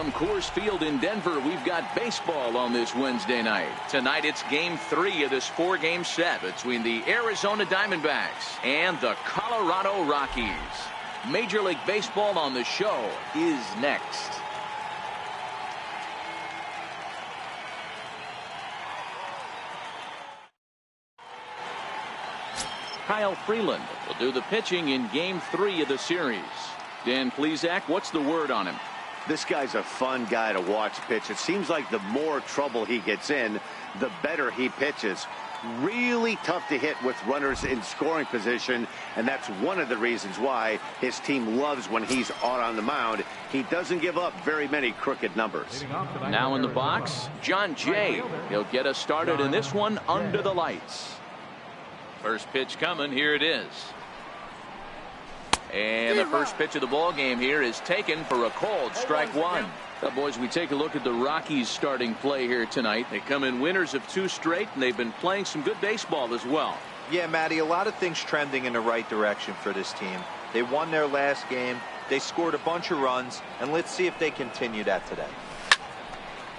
From Coors Field in Denver, we've got baseball on this Wednesday night. Tonight, it's Game 3 of this 4-game set between the Arizona Diamondbacks and the Colorado Rockies. Major League Baseball on the show is next. Kyle Freeland will do the pitching in Game 3 of the series. Dan Plesac, what's the word on him? This guy's a fun guy to watch pitch. It seems like the more trouble he gets in, the better he pitches. Really tough to hit with runners in scoring position, and that's one of the reasons why his team loves when he's out on the mound. He doesn't give up very many crooked numbers. Now in the box, John Jay. He'll get us started in this one under the lights. First pitch coming. Here it is. And the first pitch of the ball game here is taken for a called strike one. Now, boys, we take a look at the Rockies starting play here tonight. They come in winners of 2 straight, and they've been playing some good baseball as well. Yeah, Matty, a lot of things trending in the right direction for this team. They won their last game. They scored a bunch of runs, and let's see if they continue that today.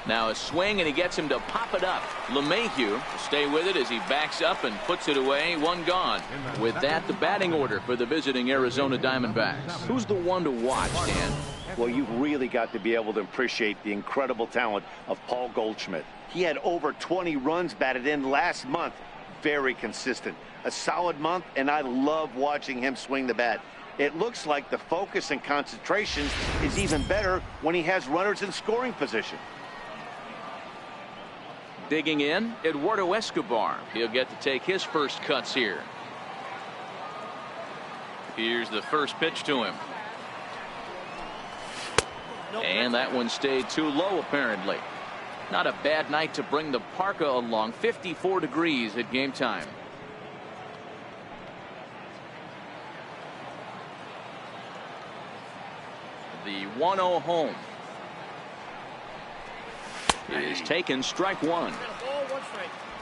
Now a swing, and he gets him to pop it up. LeMahieu will stay with it as he backs up and puts it away. One gone. With that, the batting order for the visiting Arizona Diamondbacks. Who's the one to watch, Dan? Well, you've really got to be able to appreciate the incredible talent of Paul Goldschmidt. He had over 20 runs batted in last month. Very consistent. A solid month, and I love watching him swing the bat. It looks like the focus and concentration is even better when he has runners in scoring position. Digging in, Eduardo Escobar. He'll get to take his first cuts here. Here's the first pitch to him. And that one stayed too low, apparently. Not a bad night to bring the parka along. 54 degrees at game time. The 1-0 home is taken, strike one.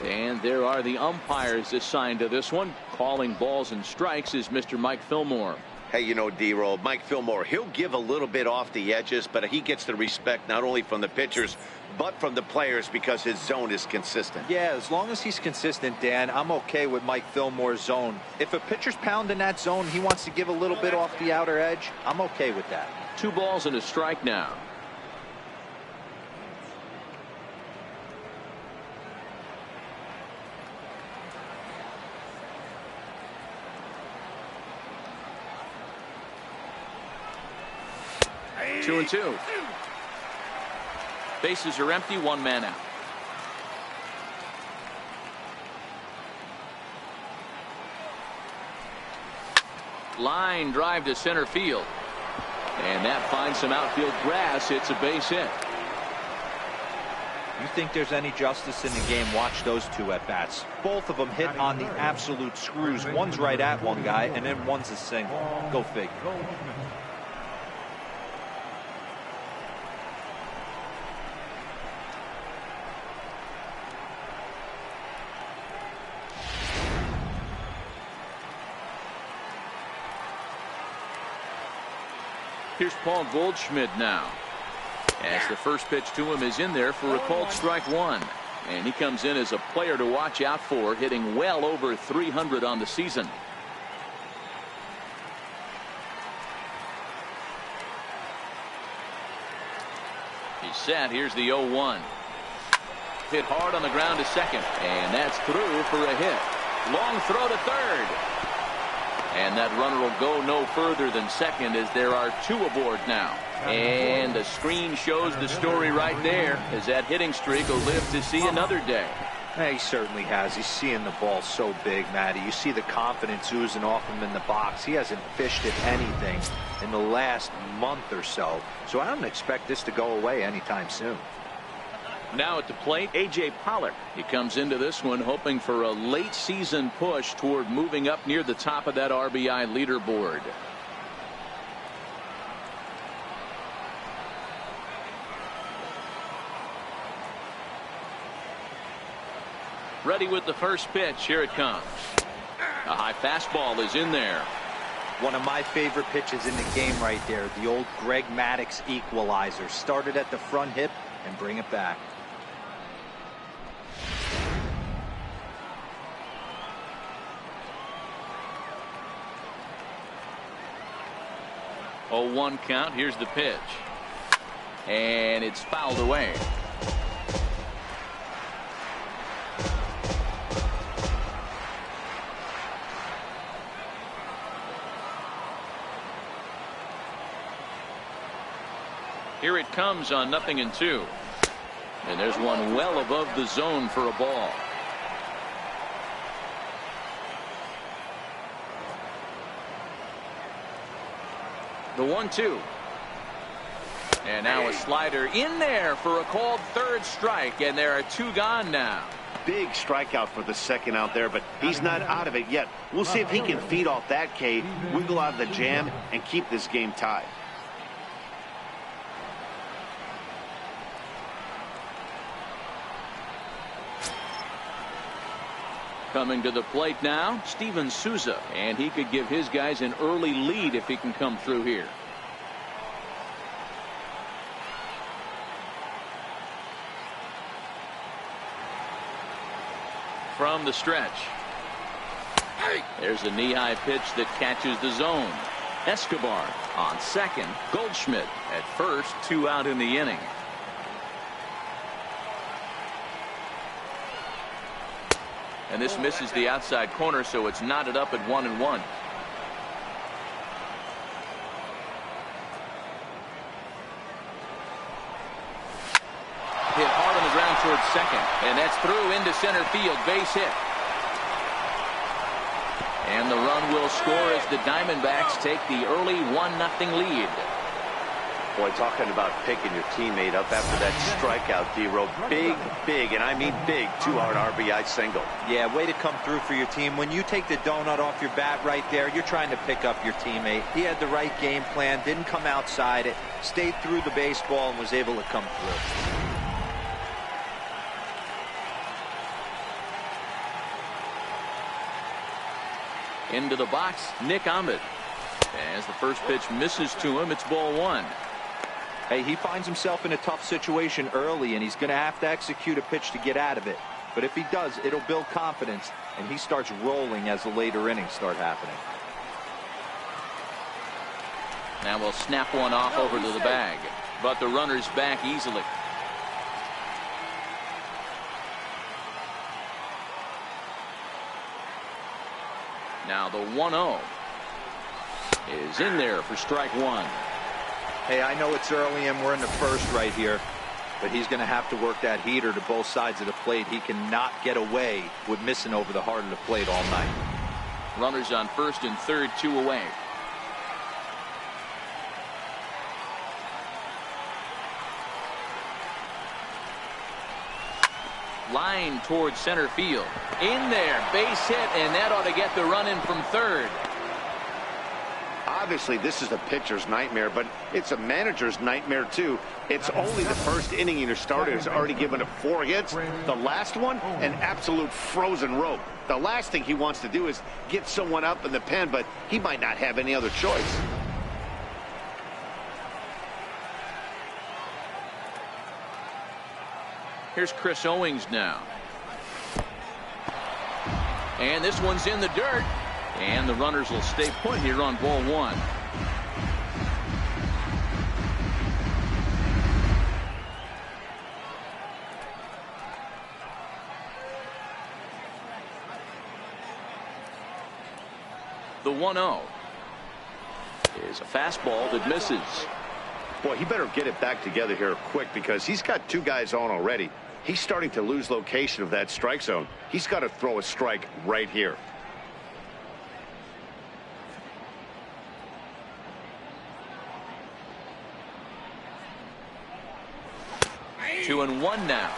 And there are the umpires assigned to this one. Calling balls and strikes is Mr. Mike Fillmore. Hey, you know, D-Roll, Mike Fillmore, he'll give a little bit off the edges, but he gets the respect not only from the pitchers, but from the players because his zone is consistent. Yeah, as long as he's consistent, Dan, I'm okay with Mike Fillmore's zone. If a pitcher's pounding that zone, he wants to give a little bit off the outer edge, I'm okay with that. 2 balls and a strike now. Two and two. Bases are empty, 1 man out. Line drive to center field. And that finds some outfield grass. It's a base hit. You think there's any justice in the game? Watch those 2 at bats. Both of them hit on the absolute screws. One's right at one guy, and then one's a single. Go figure. Here's Paul Goldschmidt now. As the first pitch to him is in there for a called strike one. And he comes in as a player to watch out for, hitting well over 300 on the season. He's set. Here's the 0-1. Hit hard on the ground to second. And that's through for a hit. Long throw to third. And that runner will go no further than second as there are 2 aboard now. And the screen shows the story right there as that hitting streak will live to see another day. Yeah, he certainly has. He's seeing the ball so big, Matty. You see the confidence oozing off him in the box. He hasn't fished at anything in the last month or so. So I don't expect this to go away anytime soon. Now at the plate, A.J. Pollard. He comes into this one hoping for a late season push toward moving up near the top of that RBI leaderboard. Ready with the first pitch. Here it comes. A high fastball is in there. One of my favorite pitches in the game right there. The old Greg Maddux equalizer. Started at the front hip and bring it back. Oh, 1 count. Here's the pitch. And it's fouled away. Here it comes on 0-2. And there's one well above the zone for a ball. The 1-2. And now a slider in there for a called third strike, and there are 2 gone now. Big strikeout for the second out there, but he's not out of it yet. We'll see if he can feed off that K, wiggle out of the jam, and keep this game tied. Coming to the plate now, Steven Souza, and he could give his guys an early lead if he can come through here. From the stretch. There's a knee-high pitch that catches the zone. Escobar on second. Goldschmidt at first. 2 out in the inning. And this misses the outside corner, so it's knotted up at 1-1. Hit hard on the ground towards second, and that's through into center field. Base hit. And the run will score as the Diamondbacks take the early 1-0 lead. Boy, talking about picking your teammate up after that strikeout, D-Row. Big, and I mean big, 2-out RBI single. Yeah, way to come through for your team. When you take the donut off your bat right there, you're trying to pick up your teammate. He had the right game plan, didn't come outside it, stayed through the baseball, and was able to come through. Into the box, Nick Ahmed. As the first pitch misses to him, it's ball 1. Hey, he finds himself in a tough situation early, and he's going to have to execute a pitch to get out of it. But if he does, it'll build confidence, and he starts rolling as the later innings start happening. Now we'll snap one off over to the bag, but the runner's back easily. Now the 1-0 is in there for strike 1. Hey, I know it's early and we're in the first right here, but he's going to have to work that heater to both sides of the plate. He cannot get away with missing over the heart of the plate all night. Runners on first and third, 2 away. Line towards center field. In there, base hit, and that ought to get the run in from third. Obviously, this is a pitcher's nightmare, but it's a manager's nightmare, too. It's only the first inning, and your starter has already given up 4 hits. The last one, an absolute frozen rope. The last thing he wants to do is get someone up in the pen, but he might not have any other choice. Here's Chris Owings now. And this one's in the dirt. And the runners will stay put here on ball 1. The 1-0 is a fastball that misses. Boy, he better get it back together here quick because he's got 2 guys on already. He's starting to lose location of that strike zone. He's got to throw a strike right here. 2-1 now.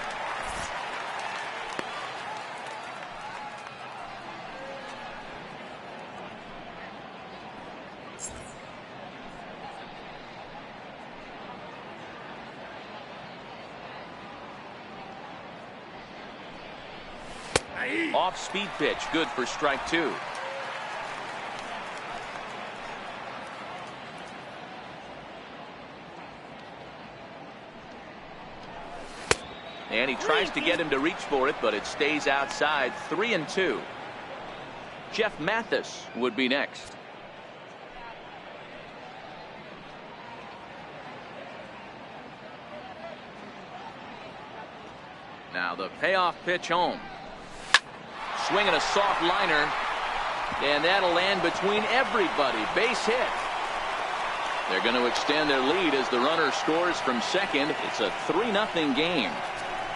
Off speed pitch, good for strike 2. And he tries to get him to reach for it, but it stays outside. 3-2. Jeff Mathis would be next. Now the payoff pitch home. Swinging a soft liner. And that'll land between everybody. Base hit. They're going to extend their lead as the runner scores from second. It's a 3-0 game.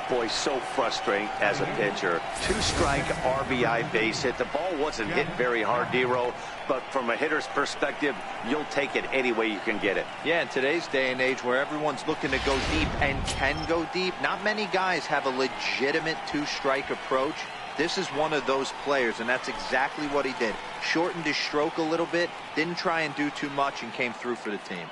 Boy, so frustrating as a pitcher. 2-strike RBI base hit. The ball wasn't hit very hard, D-Row, but from a hitter's perspective, you'll take it any way you can get it. Yeah, in today's day and age where everyone's looking to go deep and can go deep, not many guys have a legitimate 2-strike approach. This is one of those players, and that's exactly what he did. Shortened his stroke a little bit, didn't try and do too much, and came through for the team.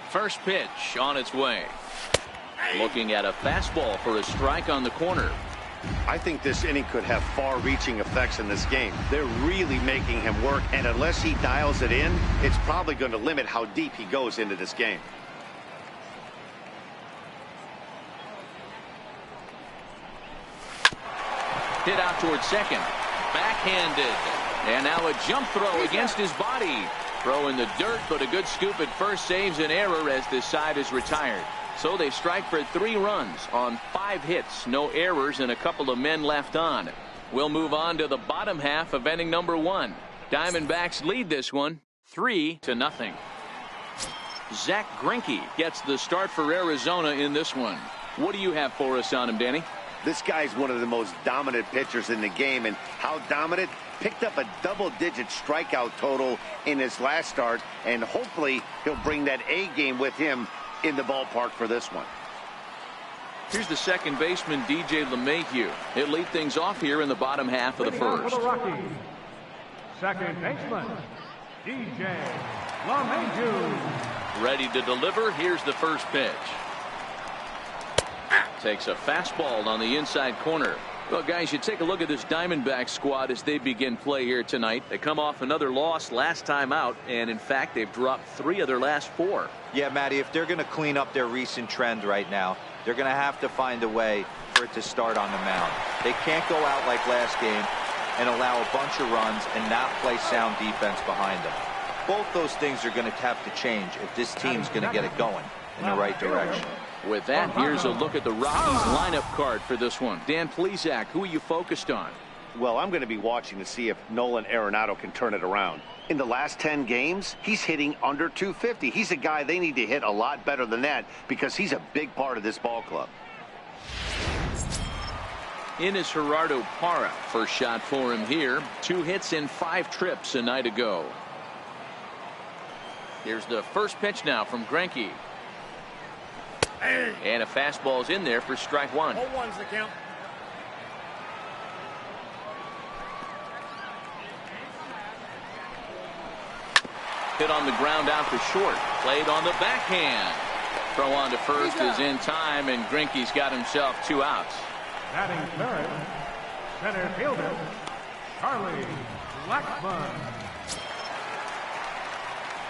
First pitch on its way. Looking at a fastball for a strike on the corner. I think this inning could have far-reaching effects in this game. They're really making him work, and unless he dials it in, it's probably going to limit how deep he goes into this game. Hit out towards second. Backhanded. And now a jump throw against his body. Throw in the dirt, but a good scoop at first saves an error as this side is retired. So they strike for 3 runs on 5 hits, no errors, and a couple of men left on. We'll move on to the bottom half of inning number 1. Diamondbacks lead this one 3-0. Zach Greinke gets the start for Arizona in this one. What do you have for us on him, Danny? This guy's one of the most dominant pitchers in the game, and how dominant? Picked up a double-digit strikeout total in his last start, and hopefully he'll bring that A game with him in the ballpark for this one. Here's the second baseman, DJ LeMahieu. He'll lead things off here in the bottom half of the first. For the Rockies, second baseman, DJ LeMahieu. Ready to deliver. Here's the first pitch. Takes a fastball on the inside corner. Well, guys, you take a look at this Diamondback squad as they begin play here tonight. They come off another loss last time out, and in fact, they've dropped 3 of their last 4. Yeah, Matty, if they're going to clean up their recent trend right now, they're going to have to find a way for it to start on the mound. They can't go out like last game and allow a bunch of runs and not play sound defense behind them. Both those things are going to have to change if this team's going to get it going in the right direction. With that, here's a look at the Rockies lineup card for this one. Dan Plesac, who are you focused on? Well, I'm going to be watching to see if Nolan Arenado can turn it around. In the last 10 games, he's hitting under 250. He's a guy they need to hit a lot better than that because he's a big part of this ball club. In is Gerardo Parra. First shot for him here. 2 hits in 5 trips a night ago. Here's the first pitch now from Greinke. And a fastball's in there for strike 1. 0-1's the count. Hit on the ground out to short. Played on the backhand. Throw on to first is in time, and Greinke's got himself 2 outs. Batting third, center fielder, Charlie Blackmon.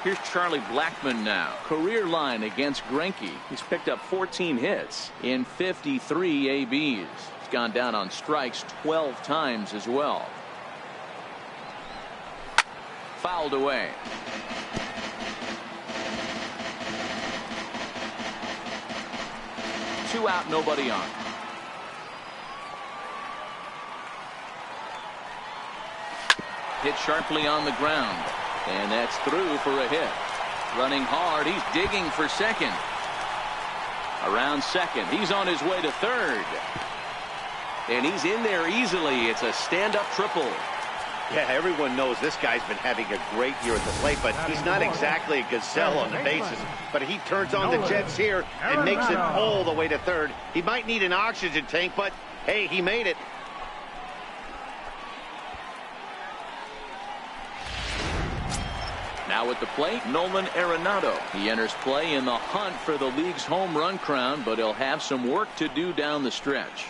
Here's Charlie Blackmon now. Career line against Greinke. He's picked up 14 hits in 53 ABs. He's gone down on strikes 12 times as well. Fouled away. Two out, nobody on. Hit sharply on the ground. And that's through for a hit. Running hard. He's digging for second. Around second. He's on his way to third. And he's in there easily. It's a stand-up triple. Yeah, everyone knows this guy's been having a great year at the plate, but he's not exactly a gazelle on the bases. But he turns on the jets here and makes it all the way to third. He might need an oxygen tank, but hey, he made it. Now at the plate, Nolan Arenado. He enters play in the hunt for the league's home run crown, but he'll have some work to do down the stretch.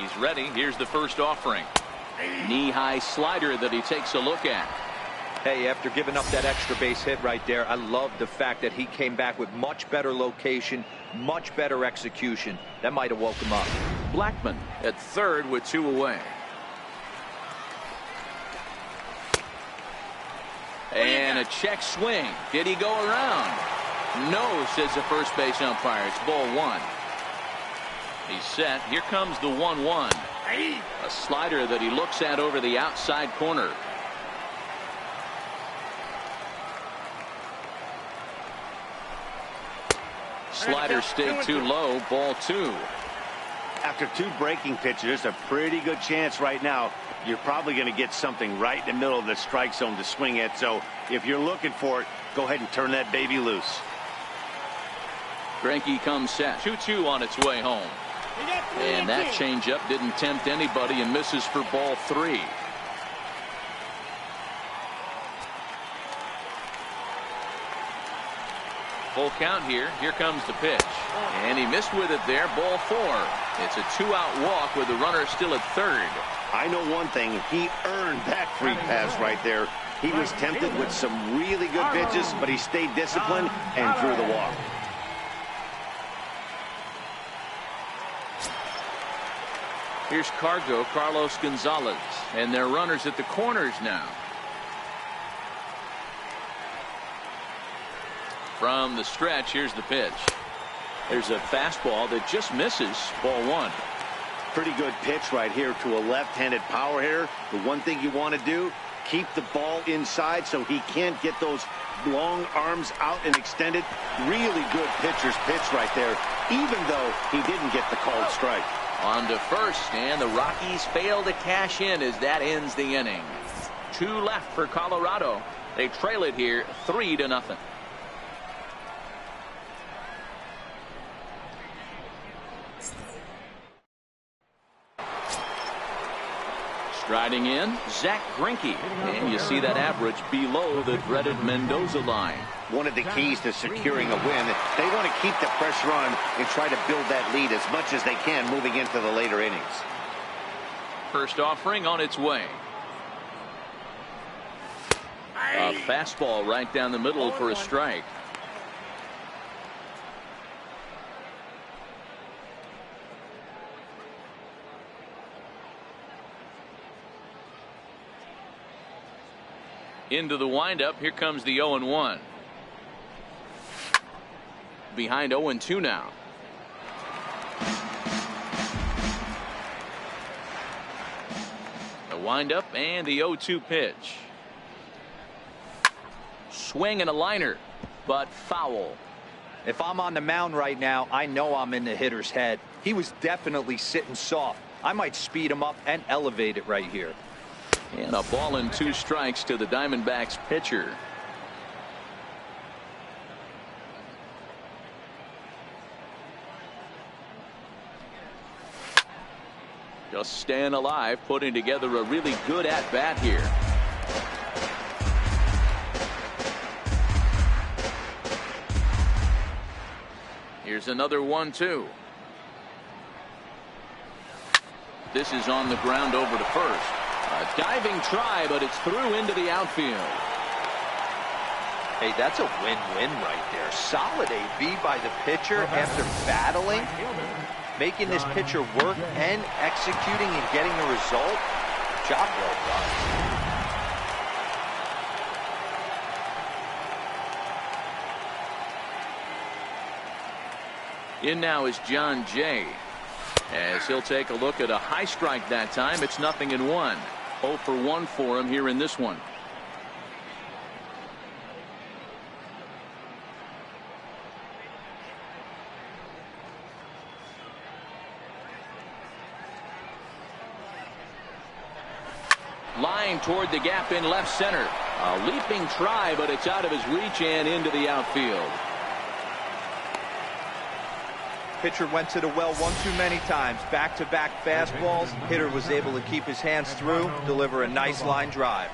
He's ready. Here's the first offering. Knee-high slider that he takes a look at. Hey, after giving up that extra base hit right there, I love the fact that he came back with much better location, much better execution. That might have woke him up. Blackman at third with 2 away. And a check swing. Did he go around? No, says the first base umpire. It's ball 1. He's set. Here comes the 1-1. A slider that he looks at over the outside corner. Slider stayed too low. Ball 2. After 2 breaking pitches, there's a pretty good chance right now you're probably going to get something right in the middle of the strike zone to swing at. So if you're looking for it, go ahead and turn that baby loose. Greinke comes set. 2-2 on its way home. And that changeup didn't tempt anybody and misses for ball 3. Full count here. Here comes the pitch. And he missed with it there. Ball 4. It's a 2-out walk with the runner still at third. I know one thing. He earned that free pass right there. He was tempted with some really good pitches, but he stayed disciplined and drew the walk. Here's Carlos Gonzalez, and they're runners at the corners now. From the stretch, here's the pitch. There's a fastball that just misses. Ball 1. Pretty good pitch right here to a left-handed power hitter. The one thing you want to do, keep the ball inside so he can't get those long arms out and extended. Really good pitcher's pitch right there, even though he didn't get the called strike. On to first, and the Rockies fail to cash in as that ends the inning. 2 left for Colorado. They trail it here 3-0. Striding in, Zach Greinke, and you see that average below the dreaded Mendoza line. One of the keys to securing a win, they want to keep the pressure on and try to build that lead as much as they can moving into the later innings. First offering on its way. A fastball right down the middle for a strike. Into the windup. Here comes the 0-1. Behind 0-2 now. The windup and the 0-2 pitch. Swing and a liner, but foul. If I'm on the mound right now, I know I'm in the hitter's head. He was definitely sitting soft. I might speed him up and elevate it right here. And a ball and 2 strikes to the Diamondbacks pitcher. Just staying alive, putting together a really good at-bat here. Here's another 1-2. This is on the ground over to first. A diving try, but it's through into the outfield. Hey, that's a win-win right there. Solid AB by the pitcher after battling, making this pitcher work and executing and getting a result. Job well done. In now is John Jay, as he'll take a look at a high strike that time. It's 0-1. 0 for 1 for him here in this one. Line toward the gap in left center. A leaping try, but it's out of his reach and into the outfield. Pitcher went to the well one too many times. Back-to-back fastballs. Hitter was able to keep his hands through, deliver a nice line drive.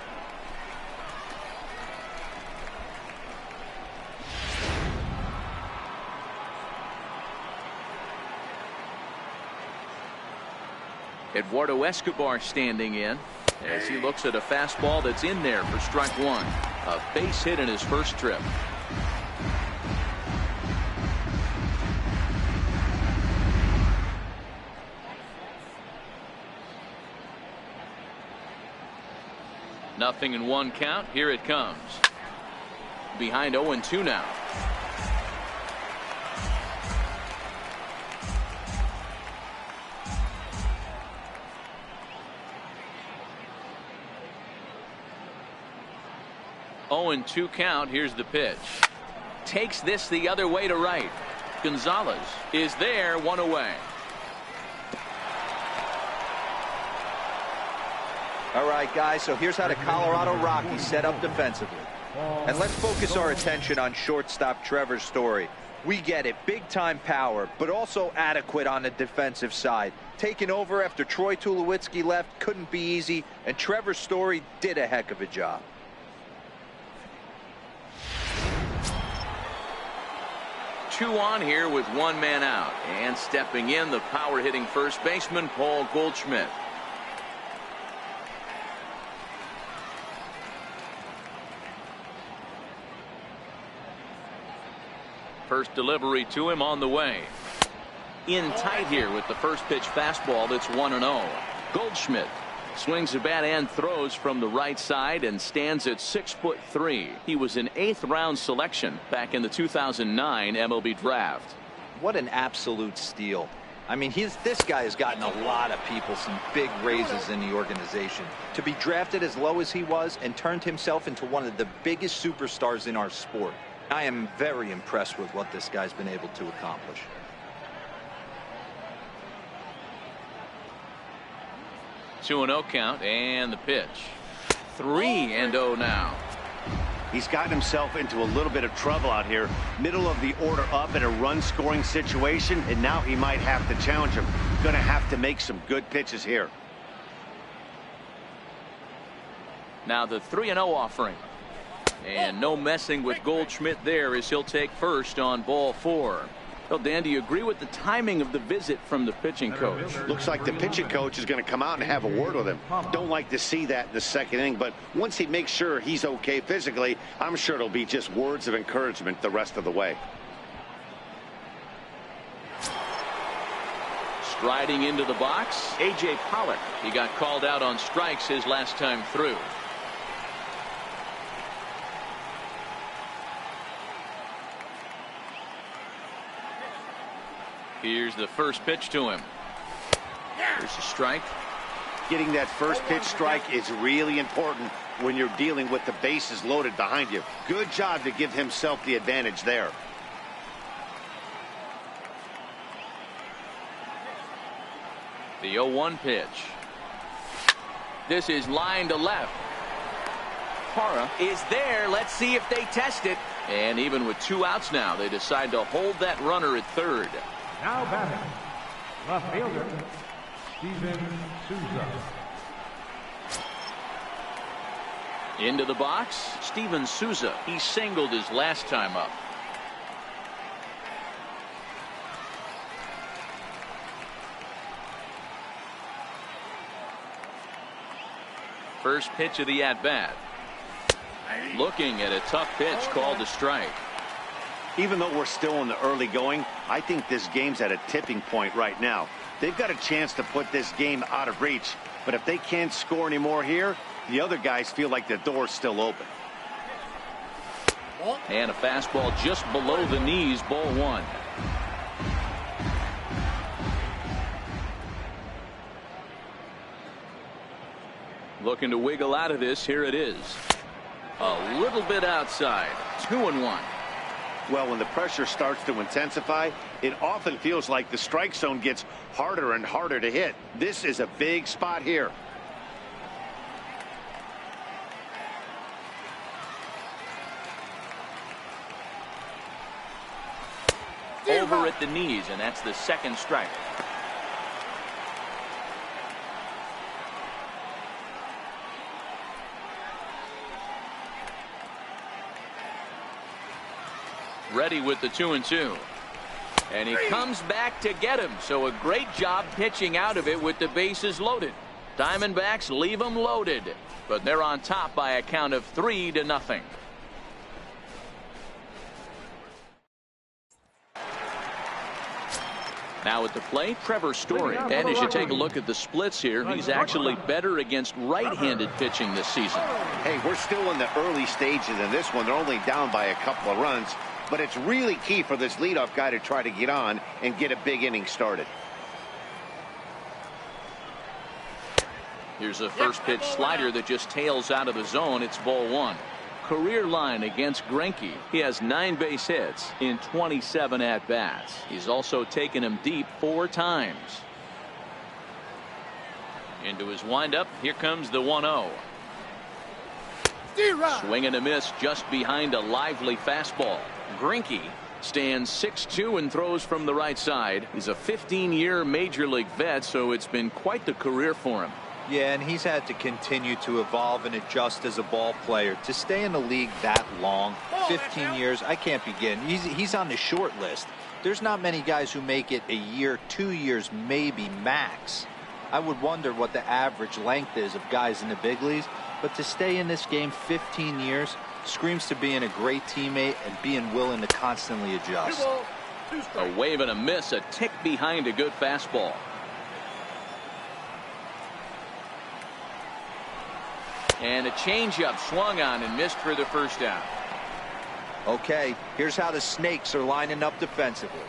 Eduardo Escobar standing in as he looks at a fastball that's in there for strike one. A base hit in his first trip. Nothing in one count. Here it comes. Behind 0-2 now. Oh, and 2 count. Here's the pitch. Takes this the other way to right. Gonzalez is there, 1 away. All right, guys, so here's how the Colorado Rockies set up defensively. And let's focus our attention on shortstop Trevor Story. We get it, big-time power, but also adequate on the defensive side. Taking over after Troy Tulowitzki left couldn't be easy, and Trevor Story did a heck of a job. Two on here with 1 man out. And stepping in, the power-hitting first baseman, Paul Goldschmidt. First delivery to him on the way. In tight here with the first pitch fastball that's 1-0. Goldschmidt swings a bat and throws from the right side and stands at 6'3". He was an 8th round selection back in the 2009 MLB draft. What an absolute steal. I mean, this guy has gotten a lot of people some big raises in the organization. To be drafted as low as he was and turned himself into one of the biggest superstars in our sport. I am very impressed with what this guy's been able to accomplish. 2-0 count and the pitch. 3-0 now. He's gotten himself into a little bit of trouble out here. Middle of the order up in a run-scoring situation, and now he might have to challenge him. Going to have to make some good pitches here. Now the 3-0 offering. And no messing with Goldschmidt there as he'll take first on ball 4. Well, Dan, do you agree with the timing of the visit from the pitching coach? Looks like the pitching coach is going to come out and have a word with him. Don't like to see that in the second inning, but once he makes sure he's okay physically, I'm sure it'll be just words of encouragement the rest of the way. Striding into the box, A.J. Pollock. He got called out on strikes his last time through. Here's the first pitch to him. There's a strike. Getting that first pitch strike is really important when you're dealing with the bases loaded behind you. Good job to give himself the advantage there. The 0-1 pitch. This is line to left. Parra is there. Let's see if they test it. And even with 2 outs now, they decide to hold that runner at third. Now batting, left fielder, Steven Souza. Into the box, Steven Souza. He singled his last time up. First pitch of the at-bat. Looking at a tough pitch called a strike. Even though we're still in the early going, I think this game's at a tipping point right now. They've got a chance to put this game out of reach, but if they can't score any more here, the other guys feel like the door's still open. And a fastball just below the knees, ball 1. Looking to wiggle out of this. Here it is. A little bit outside. 2-1. Well, when the pressure starts to intensify, it often feels like the strike zone gets harder and harder to hit. This is a big spot here. Over at the knees, and that's the second strike. Ready with the 2-2. And he comes back to get him. So a great job pitching out of it with the bases loaded. Diamondbacks leave them loaded, but they're on top by a count of 3-0. Now at the plate, Trevor Story. And as you take a look at the splits here, he's actually better against right-handed pitching this season. Hey, we're still in the early stages in this one. They're only down by a couple of runs, but it's really key for this leadoff guy to try to get on and get a big inning started. Here's a first pitch slider that just tails out of the zone. It's ball 1. Career line against Greinke. He has 9 base hits in 27 at-bats. He's also taken him deep 4 times. Into his windup. Here comes the 1-0. Swing and a miss just behind a lively fastball. Greinke stands 6'2" and throws from the right side. He's a 15-year major league vet, so it's been quite the career for him. Yeah, and he's had to continue to evolve and adjust as a ball player. To stay in the league that long, 15 years, I can't begin. He's on the short list. There's not many guys who make it a year, 2 years, maybe max. I would wonder what the average length is of guys in the big leagues. But to stay in this game 15 years screams to being a great teammate and being willing to constantly adjust. A wave and a miss, a tick behind a good fastball. And a changeup swung on and missed for the first out. Okay, here's how the Snakes are lining up defensively.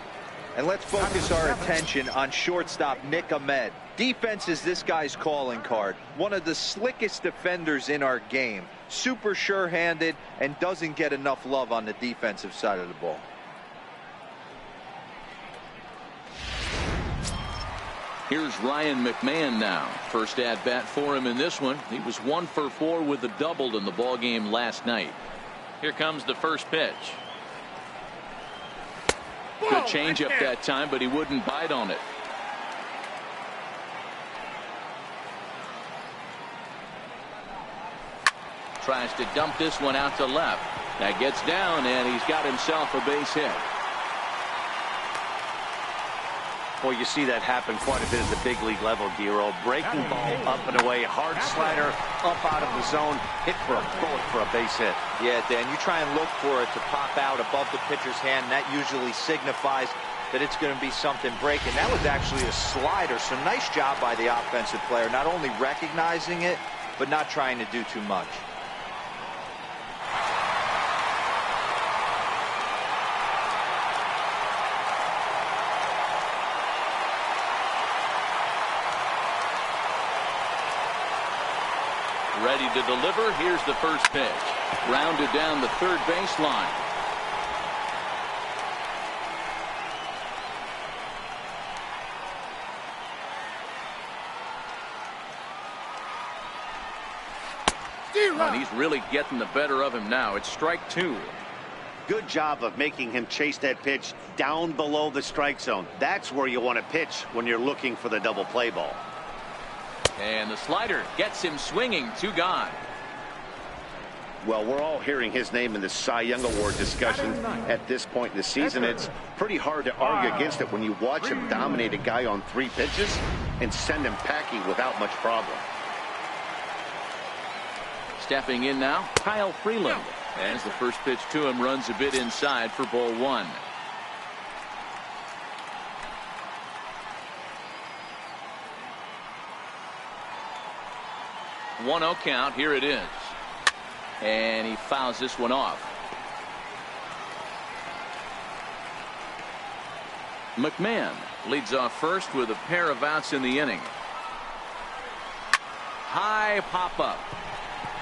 And let's focus our attention on shortstop Nick Ahmed. Defense is this guy's calling card. One of the slickest defenders in our game. Super sure-handed and doesn't get enough love on the defensive side of the ball. Here's Ryan McMahon now. First at bat for him in this one. He was 1 for 4 with a double in the ball game last night. Here comes the first pitch. Good changeup that time, but he wouldn't bite on it. Tries to dump this one out to left. That gets down, and he's got himself a base hit. Well, you see that happen quite a bit at the big league level, Giro. Breaking ball up and away, hard slider up out of the zone, hit for a bullet for a base hit. Yeah, Dan, you try and look for it to pop out above the pitcher's hand, and that usually signifies that it's going to be something breaking. That was actually a slider, so nice job by the offensive player, not only recognizing it, but not trying to do too much. Ready to deliver. Here's the first pitch. Grounded down the third baseline. And he's really getting the better of him now. It's strike 2. Good job of making him chase that pitch down below the strike zone. That's where you want to pitch when you're looking for the double play ball. And the slider gets him swinging. 2 gone. Well, we're all hearing his name in the Cy Young Award discussion at this point in the season. It's pretty hard to argue against it when you watch him dominate a guy on 3 pitches and send him packing without much problem. Stepping in now, Kyle Freeland. As the first pitch to him runs a bit inside for ball 1. 1-0 count. Here it is. And he fouls this one off. McMahon leads off first with a pair of outs in the inning. High pop-up.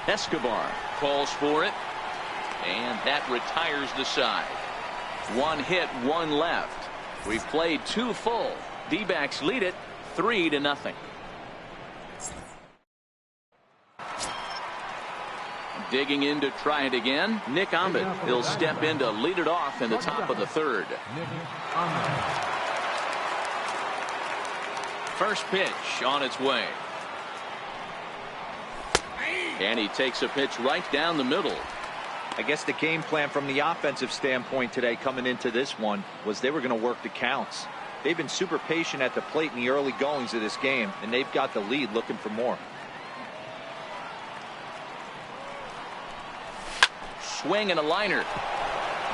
Escobar calls for it. And that retires the side. 1 hit, 1 left. We've played 2 full. D-backs lead it 3-0. Digging in to try it again, Nick Ahmed. He'll step in to lead it off in the top of the 3rd. First pitch on its way. And he takes a pitch right down the middle. I guess the game plan from the offensive standpoint today coming into this one was they were going to work the counts. They've been super patient at the plate in the early goings of this game, and they've got the lead looking for more. Swing and a liner.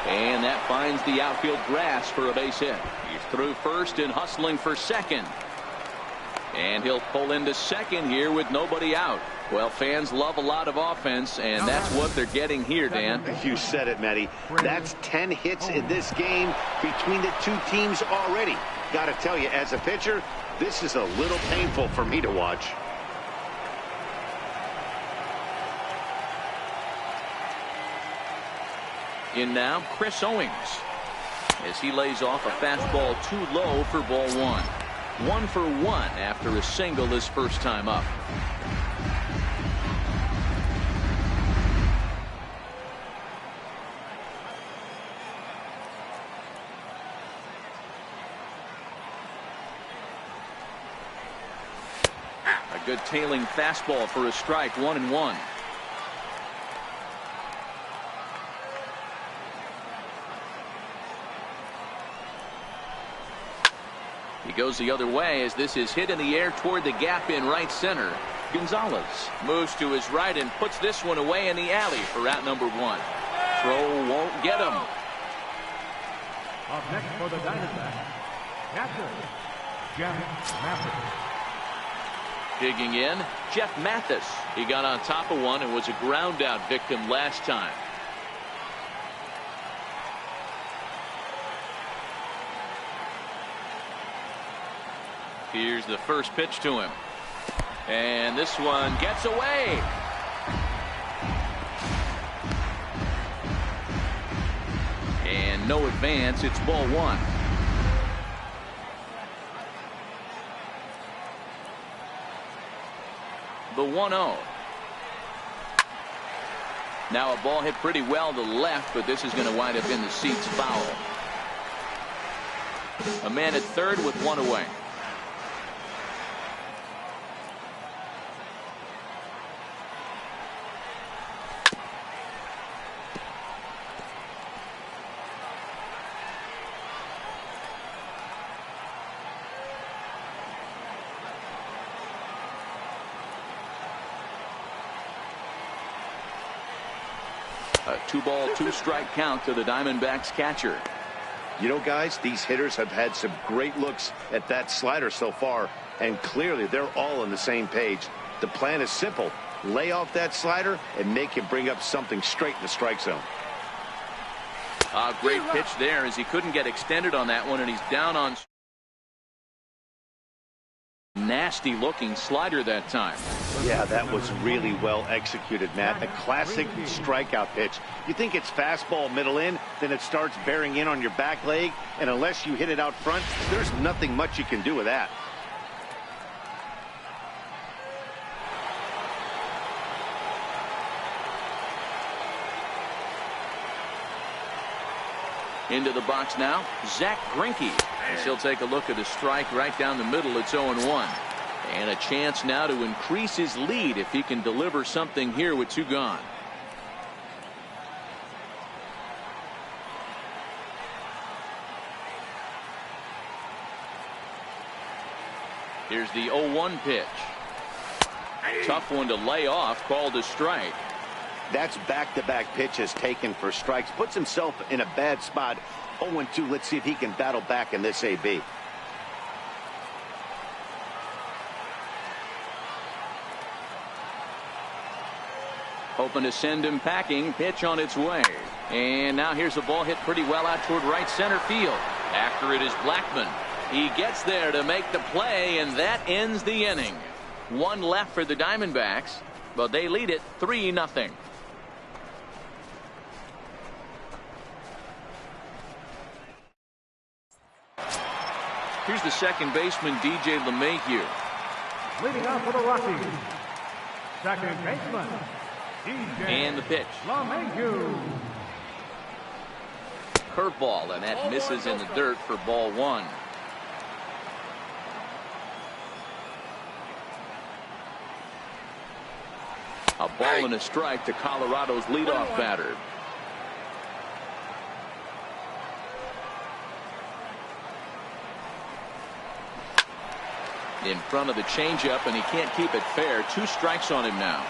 And that finds the outfield grass for a base hit. He's through first and hustling for second. And he'll pull into second here with nobody out. Well, fans love a lot of offense, and that's what they're getting here, Dan. You said it, Matty. That's 10 hits in this game between the two teams already. Got to tell you, as a pitcher, this is a little painful for me to watch. In now, Chris Owings, as he lays off a fastball too low for ball one. 1 for 1 after a single his first time up. A good tailing fastball for a strike. 1-1. He goes the other way as this is hit in the air toward the gap in right center. Gonzalez moves to his right and puts this one away in the alley for out number 1. Throw won't get him. Up next for the Diamondbacks, catcher, Jeff Mathis. Digging in, Jeff Mathis. He got on top of one and was a ground out victim last time. Here's the first pitch to him. And this one gets away. And no advance. It's ball 1. The 1-0. Now a ball hit pretty well to the left, but this is going to wind up in the seats foul. A man at third with one away. A 2-ball, 2-strike count to the Diamondbacks catcher. You know, guys, these hitters have had some great looks at that slider so far, and clearly they're all on the same page. The plan is simple. Lay off that slider and make him bring up something straight in the strike zone. Great pitch there as he couldn't get extended on that one, and he's down on nasty looking slider that time. Yeah, that was really well executed, Matt. A classic strikeout pitch. You think it's fastball middle in, then it starts bearing in on your back leg, and unless you hit it out front, there's nothing much you can do with that. Into the box now, Zach Greinke. As he'll take a look at a strike right down the middle. It's 0-1. And a chance now to increase his lead if he can deliver something here with 2 gone. Here's the 0-1 pitch. Tough one to lay off, called a strike. That's back-to-back pitches taken for strikes. Puts himself in a bad spot. 0-2. Let's see if he can battle back in this AB. Hoping to send him packing. Pitch on its way. And now here's a ball hit pretty well out toward right center field. After it is Blackman. He gets there to make the play, and that ends the inning. 1 left for the Diamondbacks, but they lead it 3-0. Here's the second baseman, DJ LeMahieu. Leading off for the Rockies, second baseman, DJ And the pitch. LeMahieu. Curveball, and that misses in the dirt for ball 1. A ball and a strike to Colorado's leadoff batter. in front of the changeup, and he can't keep it fair. 2 strikes on him now.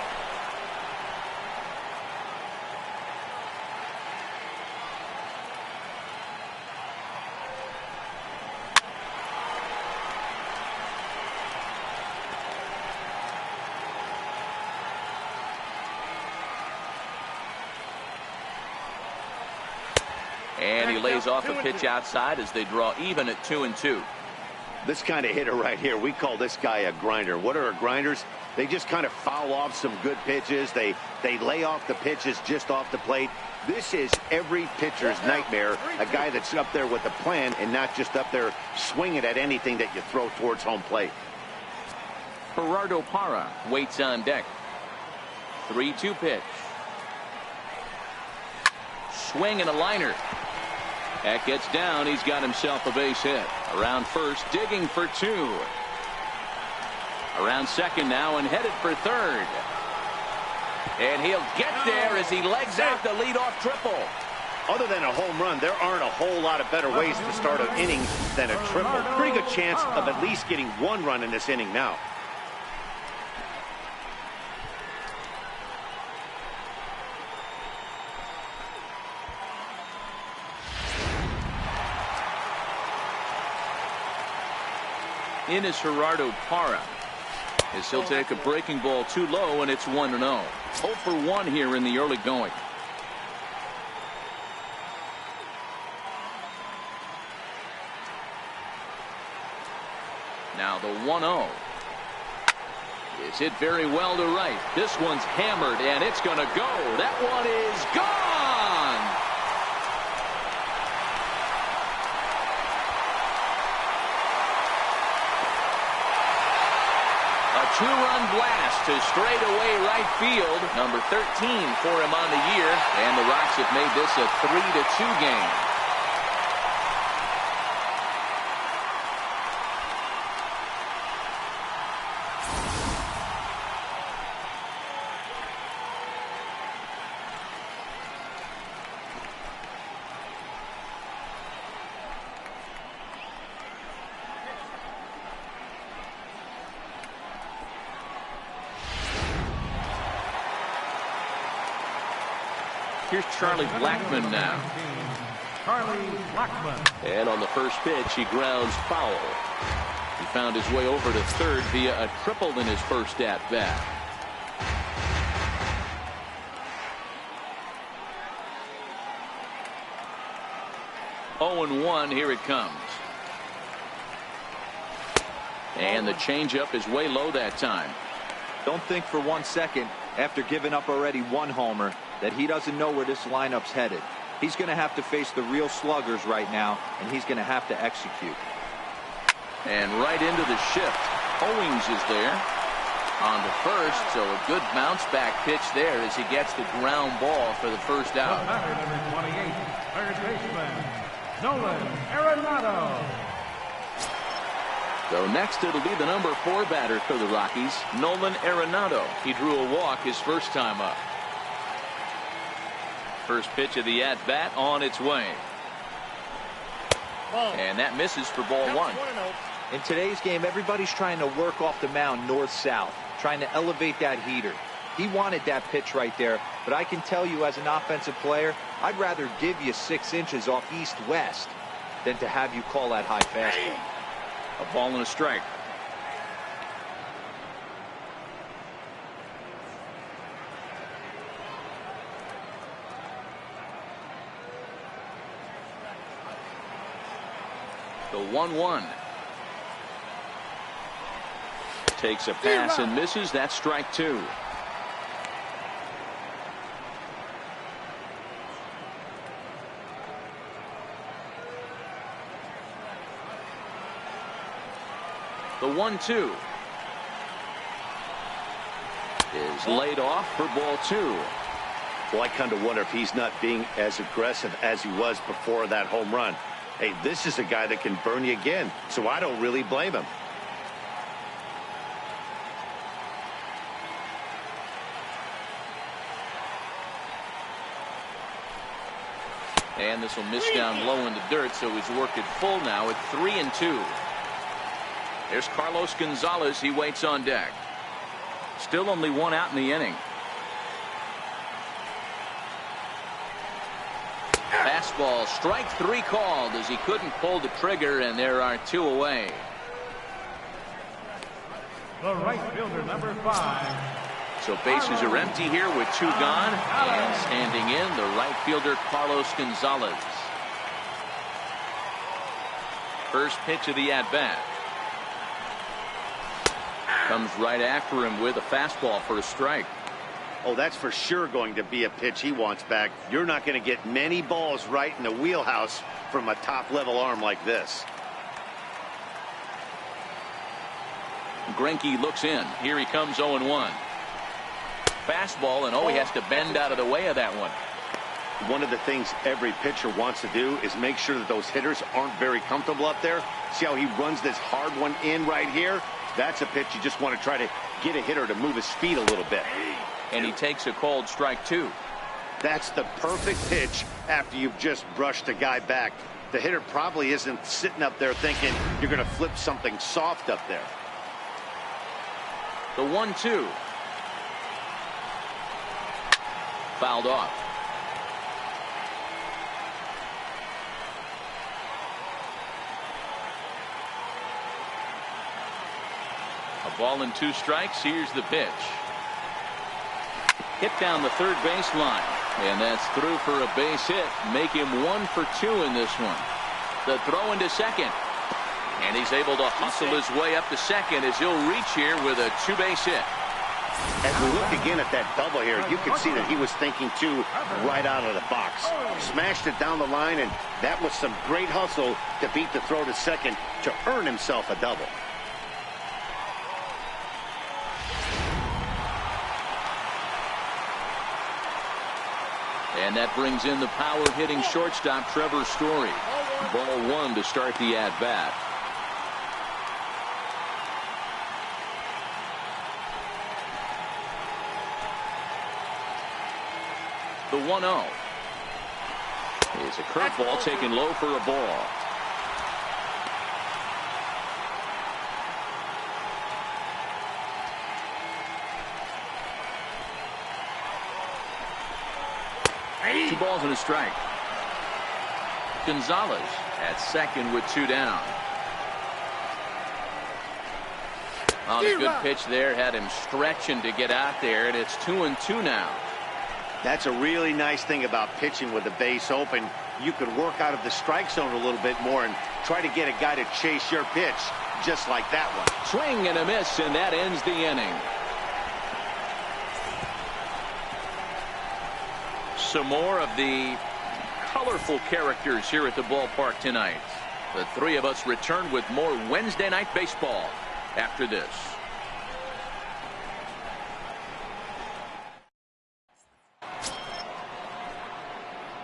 And he lays off a pitch outside as they draw even at 2-2. This kind of hitter right here, we call this guy a grinder. What are grinders? They just kind of foul off some good pitches. They lay off the pitches just off the plate. This is every pitcher's nightmare, a guy that's up there with a plan and not just up there swinging at anything that you throw towards home plate. Gerardo Parra waits on deck. 3-2 pitch. Swing and a liner. That gets down. He's got himself a base hit. Around first, digging for 2. Around second now and headed for third. And he'll get there as he legs out the leadoff triple. Other than a home run, there aren't a whole lot of better ways to start an inning than a triple. Pretty good chance of at least getting 1 run in this inning now. In is Gerardo Parra, as he'll take a breaking ball too low, and it's 1-0. 0 for 1 here in the early going. Now the 1-0 is hit very well to right. This one's hammered, and it's going to go. That one is gone. A 2-run blast to straightaway right field. Number 13 for him on the year. And the Rocks have made this a 3-2 game. Here's Charlie Blackmon now. Charlie Blackmon. And on the first pitch, he grounds foul. He found his way over to third via a triple in his first at-bat. Oh, 0-1, here it comes. And the changeup is way low that time. Don't think for 1 second, after giving up already 1 homer, that he doesn't know where this lineup's headed. He's going to have to face the real sluggers right now, and he's going to have to execute. And right into the shift. Owings is there on the first, so a good bounce back pitch there as he gets the ground ball for the first out. The batter, number 28, third baseman, Nolan Arenado. So next it'll be the number 4 batter for the Rockies, Nolan Arenado. He drew a walk his first time up. First pitch of the at-bat on its way. And that misses for ball 1. In today's game, everybody's trying to work off the mound north-south, trying to elevate that heater. He wanted that pitch right there, but I can tell you as an offensive player, I'd rather give you 6 inches off east-west than to have you call that high fastball. A ball and a strike. The 1-1. Takes a pass and misses. That's strike 2. The 1-2 is laid off for ball 2. Well, I kind of wonder if he's not being as aggressive as he was before that home run. Hey, this is a guy that can burn you again, so I don't really blame him. And this will miss down low in the dirt, so he's worked it full now at 3-2. There's Carlos Gonzalez. He waits on deck. Still only one out in the inning. Fastball, strike three called as he couldn't pull the trigger, and there are two away. The right fielder, number 5. So bases are empty here with two gone, and standing in the right fielder Carlos Gonzalez. First pitch of the at-bat. Comes right after him with a fastball for a strike. Oh, that's for sure going to be a pitch he wants back. You're not going to get many balls right in the wheelhouse from a top-level arm like this. Greinke looks in. Here he comes 0-1. Fastball, and he has to bend out of the way of that one. One of the things every pitcher wants to do is make sure that those hitters aren't very comfortable up there. See how he runs this hard one in right here? That's a pitch you just want to try to get a hitter to move his feet a little bit. And he takes a called strike two. That's the perfect pitch after you've just brushed a guy back. The hitter probably isn't sitting up there thinking you're going to flip something soft up there. The 1-2. Fouled off. A ball and two strikes. Here's the pitch. Hit down the third baseline, and that's through for a base hit. Make him 1 for 2 in this one. The throw into second, and he's able to hustle his way up to second as he'll reach here with a two-base hit. As we look again at that double here, you can see that he was thinking too right out of the box. Smashed it down the line, and that was some great hustle to beat the throw to second to earn himself a double. And that brings in the power-hitting shortstop Trevor Story. Ball 1 to start the at-bat. The 1-0 is a curveball taken low for a ball. Two balls and a strike. Gonzalez at second with two down. On a good pitch there, had him stretching to get out there, and it's 2-2 now. That's a really nice thing about pitching with the base open. You could work out of the strike zone a little bit more and try to get a guy to chase your pitch, just like that one. Swing and a miss, and that ends the inning. Some more of the colorful characters here at the ballpark tonight. The three of us return with more Wednesday night baseball after this.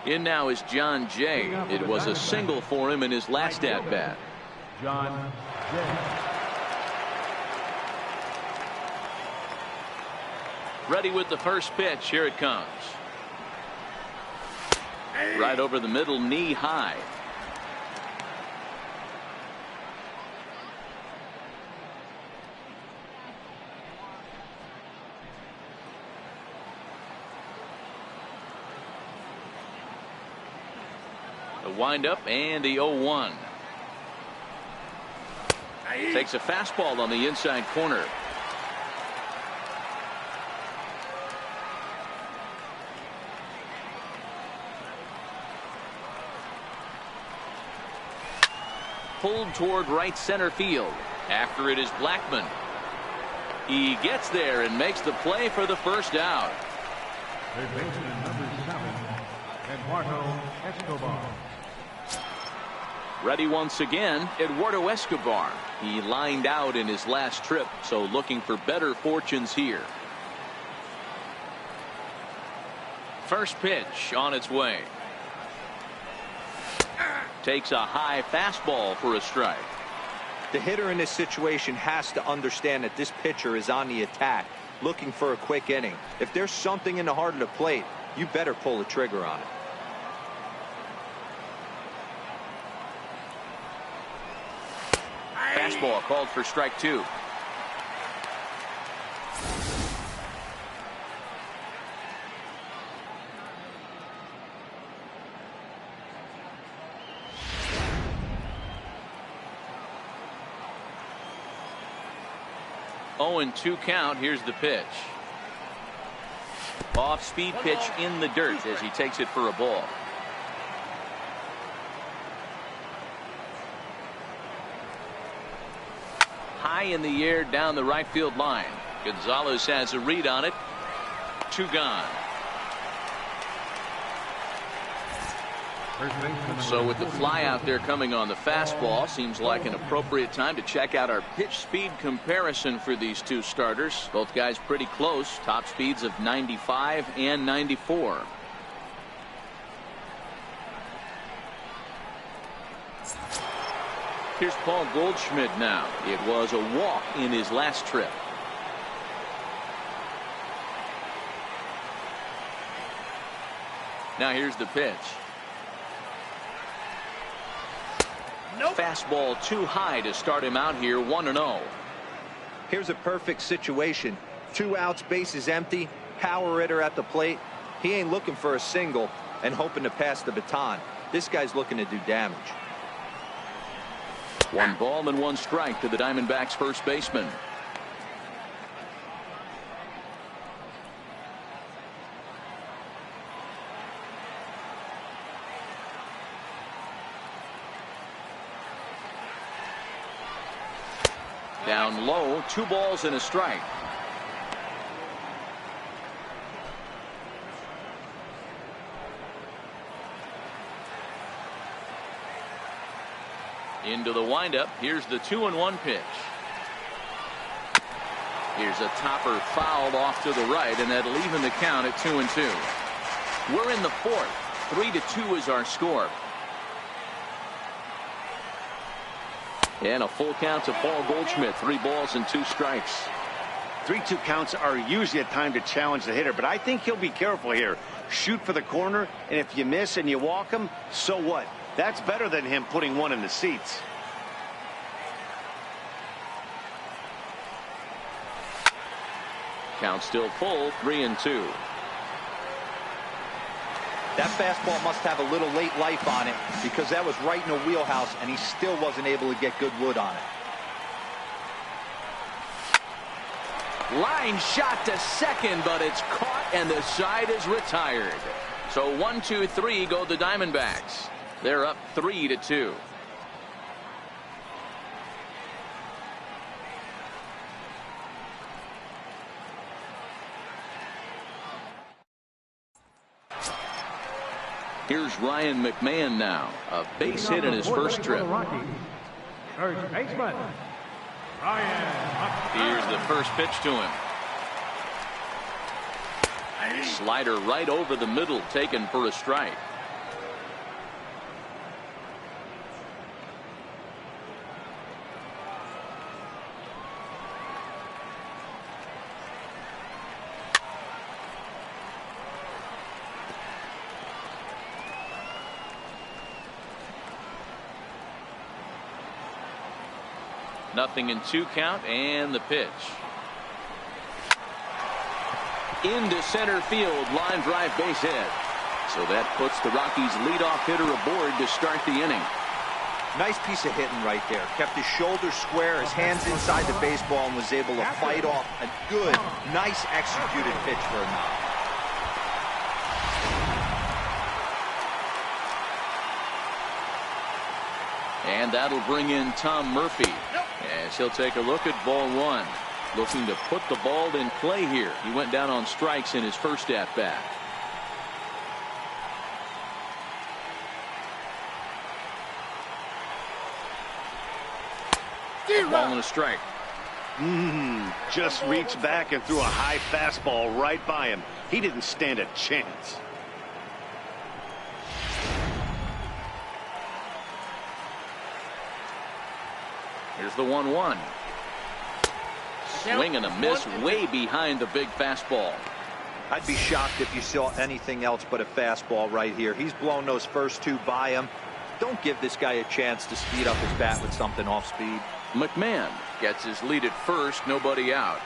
In now is John Jay. It was a single for him in his last at-bat. John Jay. Ready with the first pitch. Here it comes. Right over the middle, knee high. The windup and the 0-1. Takes a fastball on the inside corner. Pulled toward right center field. After it is Blackman. He gets there and makes the play for the first out. Third baseman, number 7, Eduardo Escobar. Ready once again, Eduardo Escobar. He lined out in his last trip, so looking for better fortunes here. First pitch on its way. Takes a high fastball for a strike. The hitter in this situation has to understand that this pitcher is on the attack, looking for a quick inning. If there's something in the heart of the plate, you better pull the trigger on it. fastball called for strike 2. Oh, and 2 count. Here's the pitch. Off speed pitch in the dirt as he takes it for a ball. High in the air down the right field line. Gonzalez has a read on it. 2 gone. So with the fly out there coming on the fastball, seems like an appropriate time to check out our pitch speed comparison for these 2 starters. Both guys pretty close. Top speeds of 95 and 94. Here's Paul Goldschmidt now. It was a walk in his last trip. Now here's the pitch. Nope. Fastball too high to start him out here. 1-0. Here's a perfect situation. 2 outs, bases empty, power hitter at the plate. He ain't looking for a single and hoping to pass the baton. This guy's looking to do damage. 1 ball and 1 strike to the Diamondbacks first baseman. Down low, 2 balls and a strike. Into the windup. Here's the 2-1 pitch. Here's a topper fouled off to the right, and that'll even the count at 2-2. We're in the 4th. 3-2 is our score. And a full count to Paul Goldschmidt. 3 balls and 2 strikes. 3-2 counts are usually a time to challenge the hitter, but I think he'll be careful here. Shoot for the corner, and if you miss and you walk him, so what? That's better than him putting 1 in the seats. Count still full. 3-2. That fastball must have a little late life on it because that was right in the wheelhouse and he still wasn't able to get good wood on it. Line shot to second, but it's caught and the side is retired. So 1-2-3 go the Diamondbacks. They're up 3-2. Here's Ryan McMahon now. A base hit in his first trip. First baseman, Ryan. Here's the first pitch to him. Slider right over the middle, taken for a strike. Nothing in 2 count, and the pitch. Into center field, line drive base hit. So that puts the Rockies leadoff hitter aboard to start the inning. Nice piece of hitting right there. Kept his shoulders square, his hands inside the baseball, and was able to fight off a good, nice executed pitch for a knock. And that'll bring in Tom Murphy as he'll take a look at ball 1. Looking to put the ball in play here. He went down on strikes in his first at bat. Ball and a strike. Just reached back and threw a high fastball right by him. He didn't stand a chance. Here's the 1-1. Swing and a miss way behind the big fastball. I'd be shocked if you saw anything else but a fastball right here. He's blown those first 2 by him. Don't give this guy a chance to speed up his bat with something off speed. McMahon gets his lead at first, nobody out.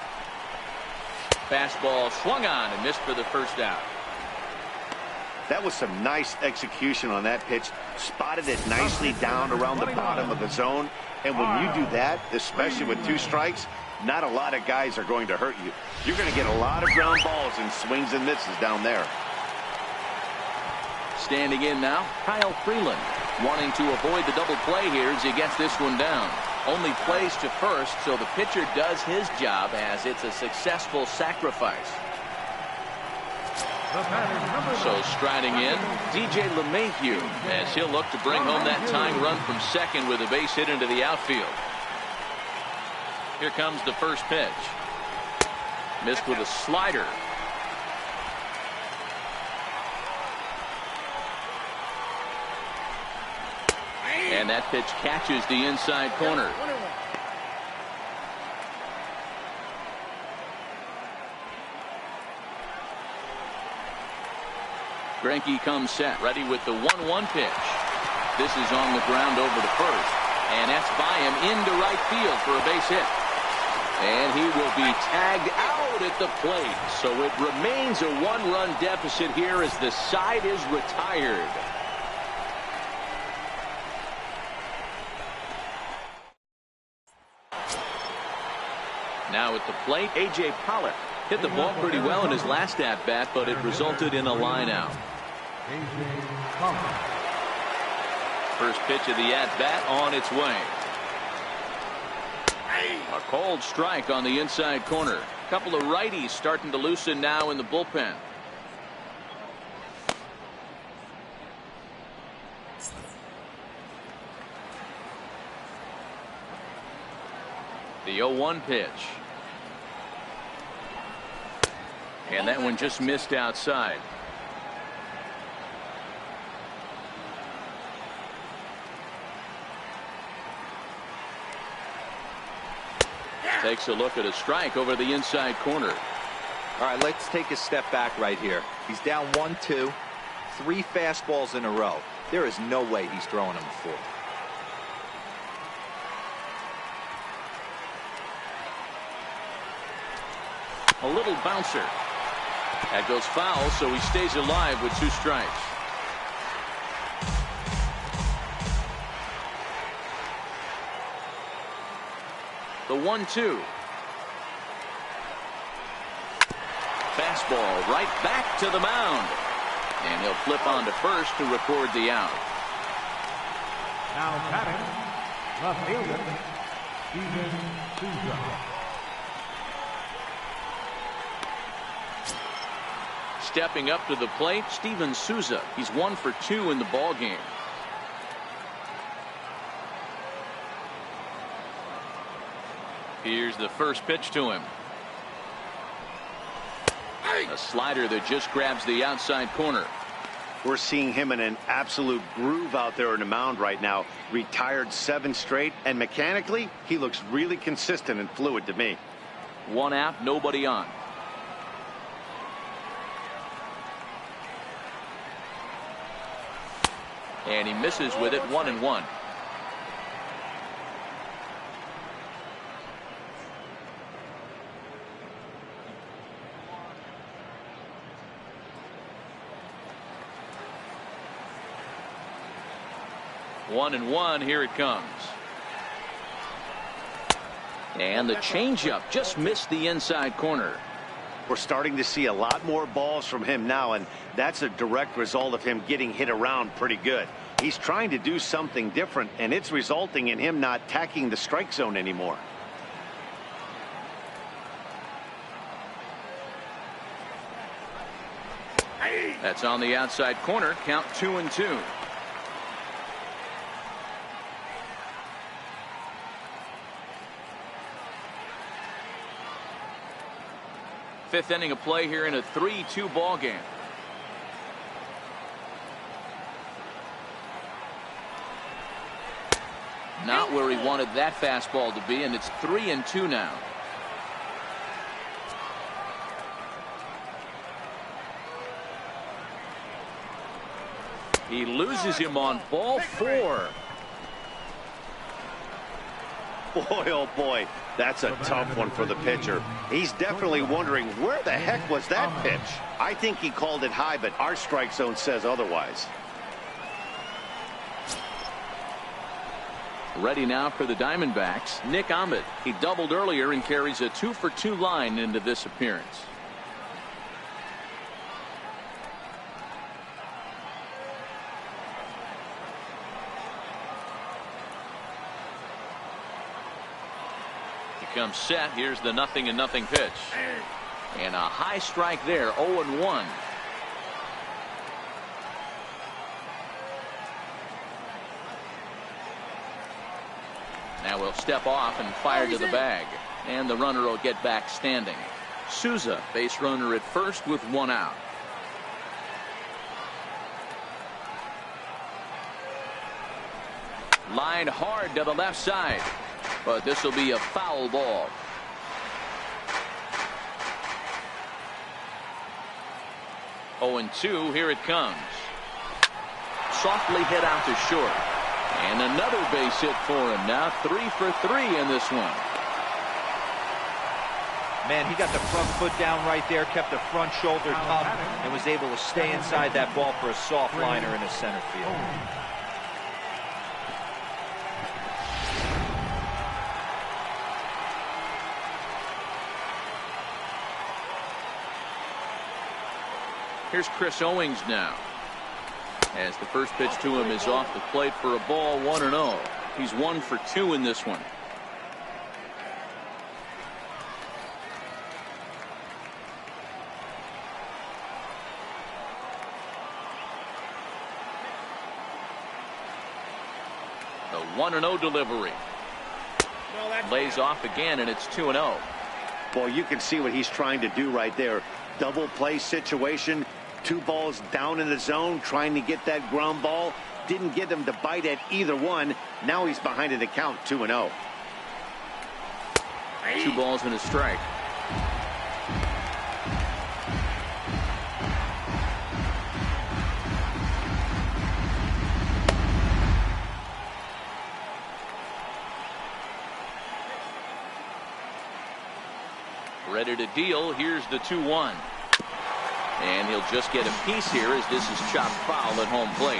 Fastball swung on and missed for the first out. That was some nice execution on that pitch. Spotted it nicely down around the bottom of the zone. And when you do that, especially with 2 strikes, not a lot of guys are going to hurt you. You're going to get a lot of ground balls and swings and misses down there. Standing in now, Kyle Freeland, wanting to avoid the double play here as he gets this one down. Only plays to first, so the pitcher does his job as it's a successful sacrifice. So striding in, DJ LeMahieu, as he'll look to bring home that tying run from second with a base hit into the outfield. Here comes the first pitch. Missed with a slider. And that pitch catches the inside corner. Greinke comes set, ready with the 1-1 pitch. This is on the ground over to first. And that's by him into right field for a base hit. And he will be tagged out at the plate. So it remains a 1-run deficit here as the side is retired. Now at the plate, A.J. Pollock hit the ball pretty well in his last at-bat, but it resulted in a line-out. First pitch of the at-bat on its way. A cold strike on the inside corner. A couple of righties starting to loosen now in the bullpen. The 0-1 pitch. And that one just missed outside. Takes a look at a strike over the inside corner. All right, let's take a step back right here. He's down 1-2, 3 fastballs in a row. There is no way he's throwing him a full. A little bouncer. That goes foul, so he stays alive with 2 strikes. The 1-2. Fastball right back to the mound. And he'll flip on to first to record the out. Now batting, left fielder, Steven Souza. Stepping up to the plate, Steven Souza. He's 1 for 2 in the ball game. Here's the first pitch to him. A slider that just grabs the outside corner. We're seeing him in an absolute groove out there on the mound right now. Retired 7 straight, and mechanically, he looks really consistent and fluid to me. 1 out, nobody on. And he misses with it, 1-1. One and one, here it comes. And the changeup just missed the inside corner. We're starting to see a lot more balls from him now, and that's a direct result of him getting hit around pretty good. He's trying to do something different, and it's resulting in him not tacking the strike zone anymore. That's on the outside corner, count 2-2. Fifth inning of play here in a 3-2 ball game. Not where he wanted that fastball to be, and it's 3-2 now. He loses him on ball 4. Boy, oh boy, that's a tough one for the pitcher. He's definitely wondering, where the heck was that pitch? I think he called it high, but our strike zone says otherwise. Ready now for the Diamondbacks, Nick Ahmed. He doubled earlier and carries a 2-for-2 line into this appearance. He comes set. Here's the 0-0 pitch. And a high strike there, 0-1. Now we'll step off and fire to the bag. And the runner will get back standing. Souza, base runner at first with 1 out. Line hard to the left side. But this will be a foul ball. Oh, and 2, here it comes. Softly hit out to short. And another base hit for him. Now 3 for 3 in this one. Man, he got the front foot down right there, kept the front shoulder up, and was able to stay inside that ball for a soft liner in the center field. Here's Chris Owings now. As the first pitch to him is off the plate for a ball, 1-0. He's 1 for 2 in this one. The 1-0 delivery. Lays off again, and it's 2-0. Boy, you can see what he's trying to do right there. Double play situation. 2 balls down in the zone, trying to get that ground ball. Didn't get him to bite at either one. Now he's behind in the count, 2-0. 2 balls and a strike. Ready to deal. Here's the 2-1. And he'll just get a piece here as this is chopped foul at home plate.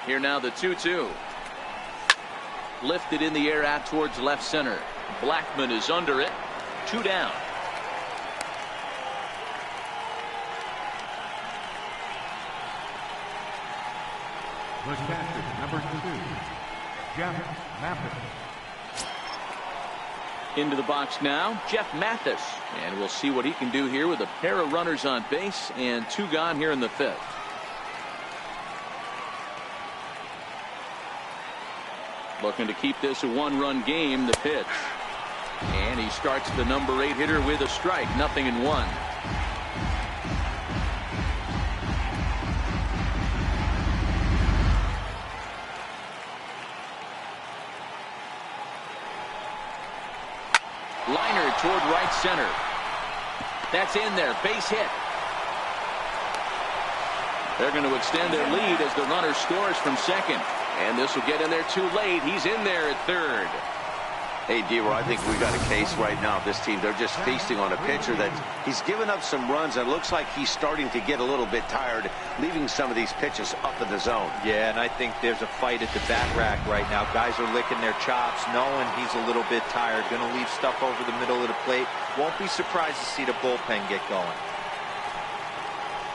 Here now the 2-2. Lifted in the air out towards left center. Blackman is under it. 2 down. The catcher, number 2, Jeff Mathis. Into the box now, Jeff Mathis. And we'll see what he can do here with a pair of runners on base and 2 gone here in the 5th. Looking to keep this a 1-run game, the pitch. And he starts the number 8 hitter with a strike, 0-1. Liner toward right center. That's in there. Base hit. They're going to extend their lead as the runner scores from second. And this will get in there too late. He's in there at third. Hey, D-Roy, I think we got a case right now. This team, they're just feasting on a pitcher that he's given up some runs, and it looks like he's starting to get a little bit tired, leaving some of these pitches up in the zone. Yeah, and I think there's a fight at the bat rack right now. Guys are licking their chops, knowing he's a little bit tired, going to leave stuff over the middle of the plate. Won't be surprised to see the bullpen get going.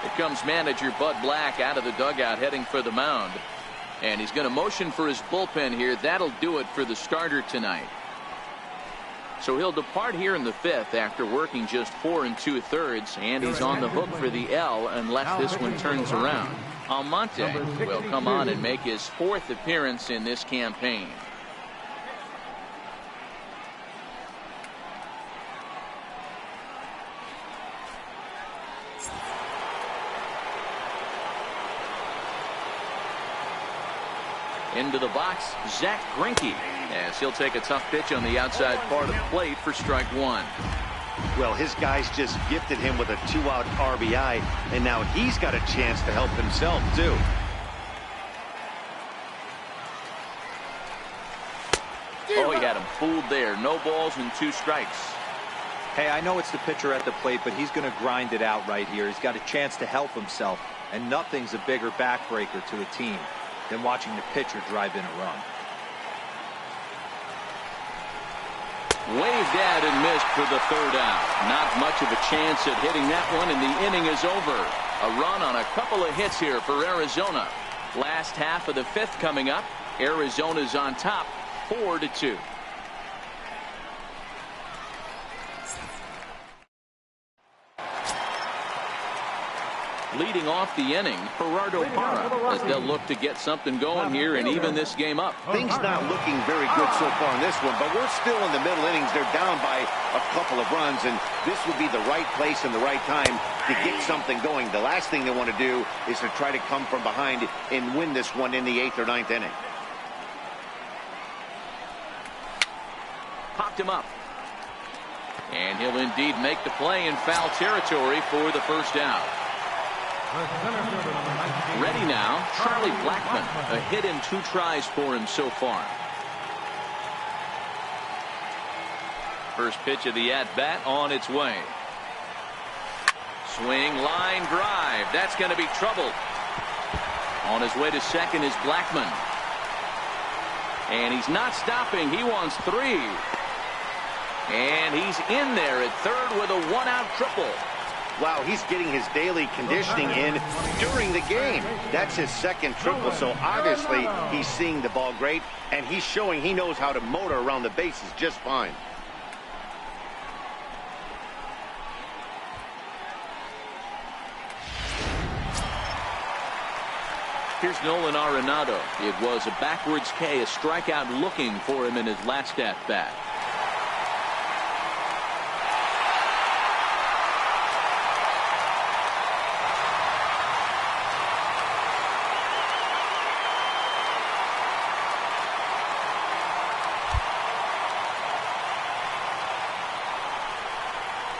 Here comes manager Bud Black out of the dugout heading for the mound. And he's going to motion for his bullpen here. That'll do it for the starter tonight. So he'll depart here in the 5th after working just 4 2/3, and he's on the hook for the L unless this one turns around. Almonte will come on and make his 4th appearance in this campaign. Into the box, Zach Greinke, as he'll take a tough pitch on the outside part of the plate for strike 1. Well, his guys just gifted him with a 2-out RBI, and now he's got a chance to help himself, too. Oh, he had him fooled there. No balls and 2 strikes. Hey, I know it's the pitcher at the plate, but he's going to grind it out right here. He's got a chance to help himself, and nothing's a bigger backbreaker to a team than watching the pitcher drive in a run. Waved at and missed for the 3rd out. Not much of a chance at hitting that one, and the inning is over. A run on a couple of hits here for Arizona. Last half of the 5th coming up. Arizona's on top, 4-2. Leading off the inning, Gerardo Parra, as they'll look to get something going here and even this game up. Things not looking very good so far in this one, but we're still in the middle innings. They're down by a couple of runs, and this would be the right place and the right time to get something going. The last thing they want to do is to try to come from behind and win this one in the 8th or 9th inning. Popped him up. And he'll indeed make the play in foul territory for the 1st out. Ready now, Charlie Blackmon. A hit in 2 tries for him so far. First pitch of the at-bat on its way. Swing, line drive. That's going to be trouble. On his way to second is Blackmon. And he's not stopping. He wants 3. And he's in there at 3rd with a 1-out triple. Wow, he's getting his daily conditioning in during the game. That's his 2nd triple, so obviously he's seeing the ball great, and he's showing he knows how to motor around the bases just fine. Here's Nolan Arenado. It was a backwards K, a strikeout looking for him in his last at-bat.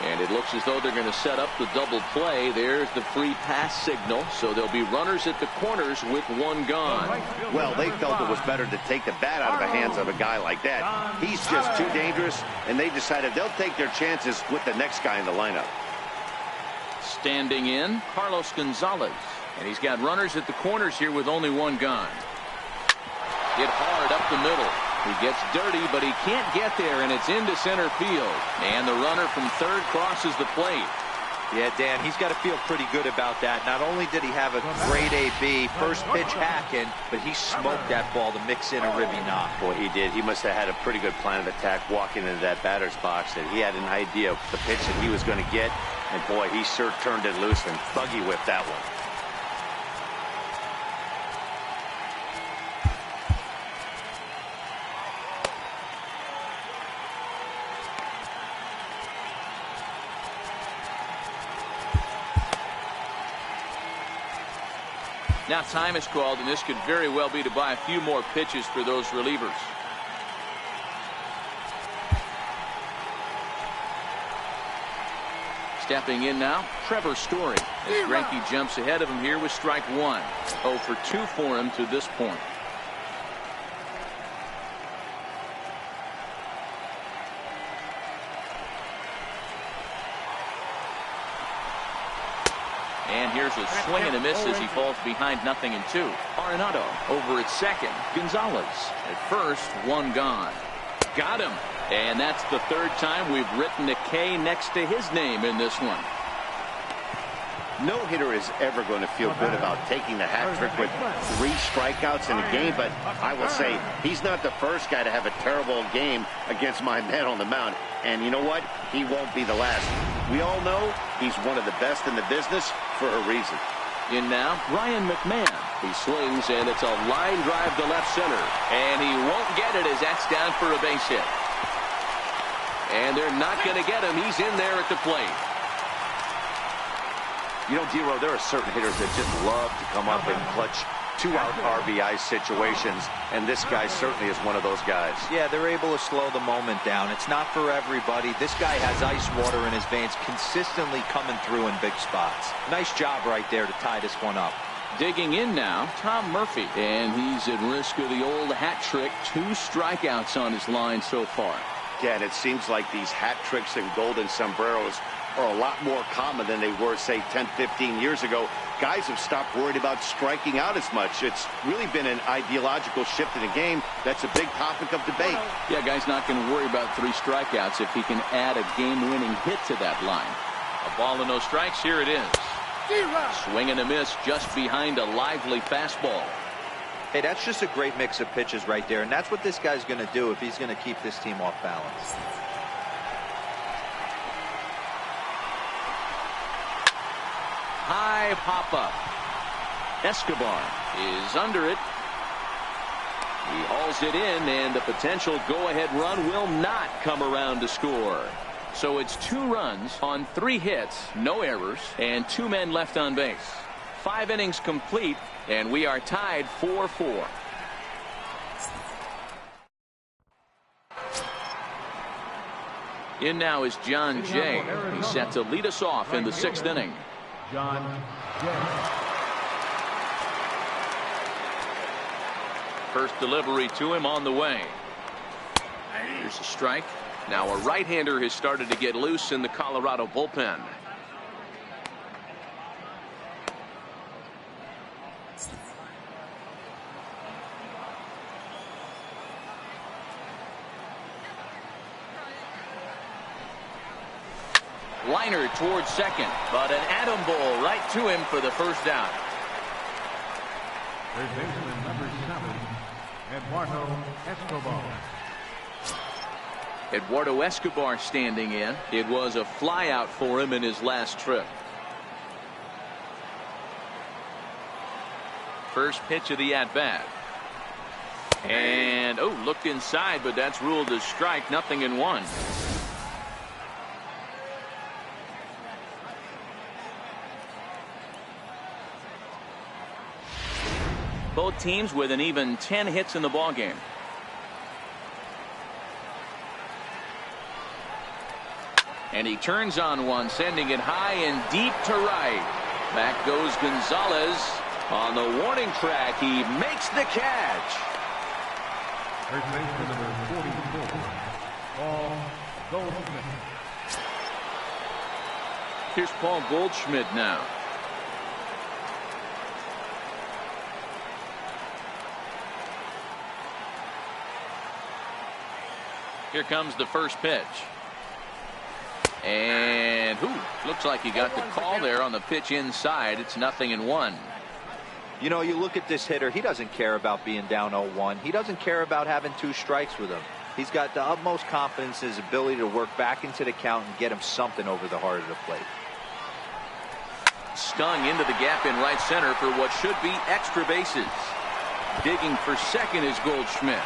And it looks as though they're going to set up the double play. There's the free pass signal. So there'll be runners at the corners with 1 gone. Well, they felt it was better to take the bat out of the hands of a guy like that. He's just too dangerous, and they decided they'll take their chances with the next guy in the lineup. Standing in, Carlos Gonzalez. And he's got runners at the corners here with only 1 gone. Hit hard up the middle. He gets dirty, but he can't get there, and it's into center field. And the runner from 3rd crosses the plate. Yeah, Dan, he's got to feel pretty good about that. Not only did he have a great AB, first pitch hacking, but he smoked that ball to mix in a ribby knock. Boy, he did. He must have had a pretty good plan of attack walking into that batter's box, and he had an idea of the pitch that he was going to get. And boy, he sure turned it loose and buggy whipped that one. Now time is called, and this could very well be to buy a few more pitches for those relievers. Stepping in now, Trevor Story, as Greinke jumps ahead of him here with strike 1. 0 for 2 for him to this point. And here's a swing and a miss as he falls behind 0-2. Arenado over at second. Gonzalez at first, 1 gone. Got him. And that's the 3rd time we've written a K next to his name in this one. No hitter is ever going to feel good about taking the hat trick with 3 strikeouts in a game, but I will say he's not the first guy to have a terrible game against my man on the mound. And you know what? He won't be the last. We all know he's one of the best in the business for a reason. In now, Ryan McMahon. He swings, and it's a line drive to left center. And he won't get it as that's down for a base hit. And they're not going to get him. He's in there at the plate. You know, D-Row, there are certain hitters that just love to come up and clutch 2-out RBI situations, and this guy certainly is one of those guys. Yeah, they're able to slow the moment down. It's not for everybody. This guy has ice water in his veins, consistently coming through in big spots. Nice job right there to tie this one up. Digging in now, Tom Murphy. And he's at risk of the old hat trick. 2 strikeouts on his line so far. Yeah, and it seems like these hat tricks and golden sombreros are a lot more common than they were, say, 10, 15 years ago. Guys have stopped worried about striking out as much. It's really been an ideological shift in the game. That's a big topic of debate. Yeah, guy's not going to worry about 3 strikeouts if he can add a game-winning hit to that line. A ball and no strikes. Here it is. Swing and a miss just behind a lively fastball. Hey, that's just a great mix of pitches right there, and that's what this guy's going to do if he's going to keep this team off balance. High pop-up. Escobar is under it. He hauls it in, and the potential go-ahead run will not come around to score. So it's 2 runs on 3 hits, no errors, and 2 men left on base. 5 innings complete, and we are tied 4-4. In now is John Jay. He's set to lead us off in the 6th inning. John Jay. First delivery to him on the way. Here's a strike. Now a right-hander has started to get loose in the Colorado bullpen. Liner towards second, but an atom ball right to him for the first down. Third baseman number 7, Eduardo Escobar. Eduardo Escobar standing in. It was a flyout for him in his last trip. First pitch of the at-bat. And, oh, looked inside, but that's ruled as strike. 0-1. Both teams with an even 10 hits in the ballgame. And he turns on one, sending it high and deep to right. Back goes Gonzalez. On the warning track, he makes the catch. First baseman number 44, Paul Goldschmidt. Here's Paul Goldschmidt now. Here comes the first pitch. And looks like he got the call there on the pitch inside. It's 0-1. You know, you look at this hitter, he doesn't care about being down 0-1. He doesn't care about having 2 strikes with him. He's got the utmost confidence in his ability to work back into the count and get him something over the heart of the plate. Stung into the gap in right center for what should be extra bases. Digging for second is Goldschmidt.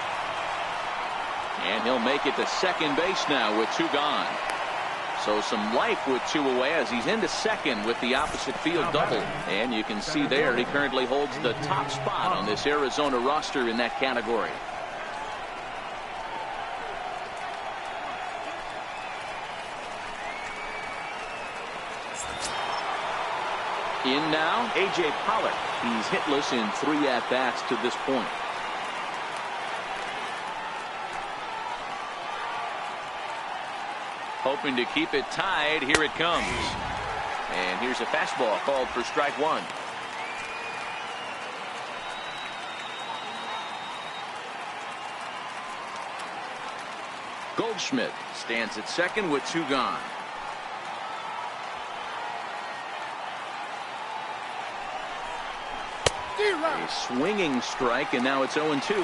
And he'll make it to second base now with 2 gone. So some life with 2 away as he's into second with the opposite field double. And you can see there he currently holds the top spot on this Arizona roster in that category. In now, A.J. Pollock. He's hitless in 3 at-bats to this point. Hoping to keep it tied. Here it comes. And here's a fastball called for strike 1. Goldschmidt stands at second with 2 gone. A swinging strike, and now it's 0-2.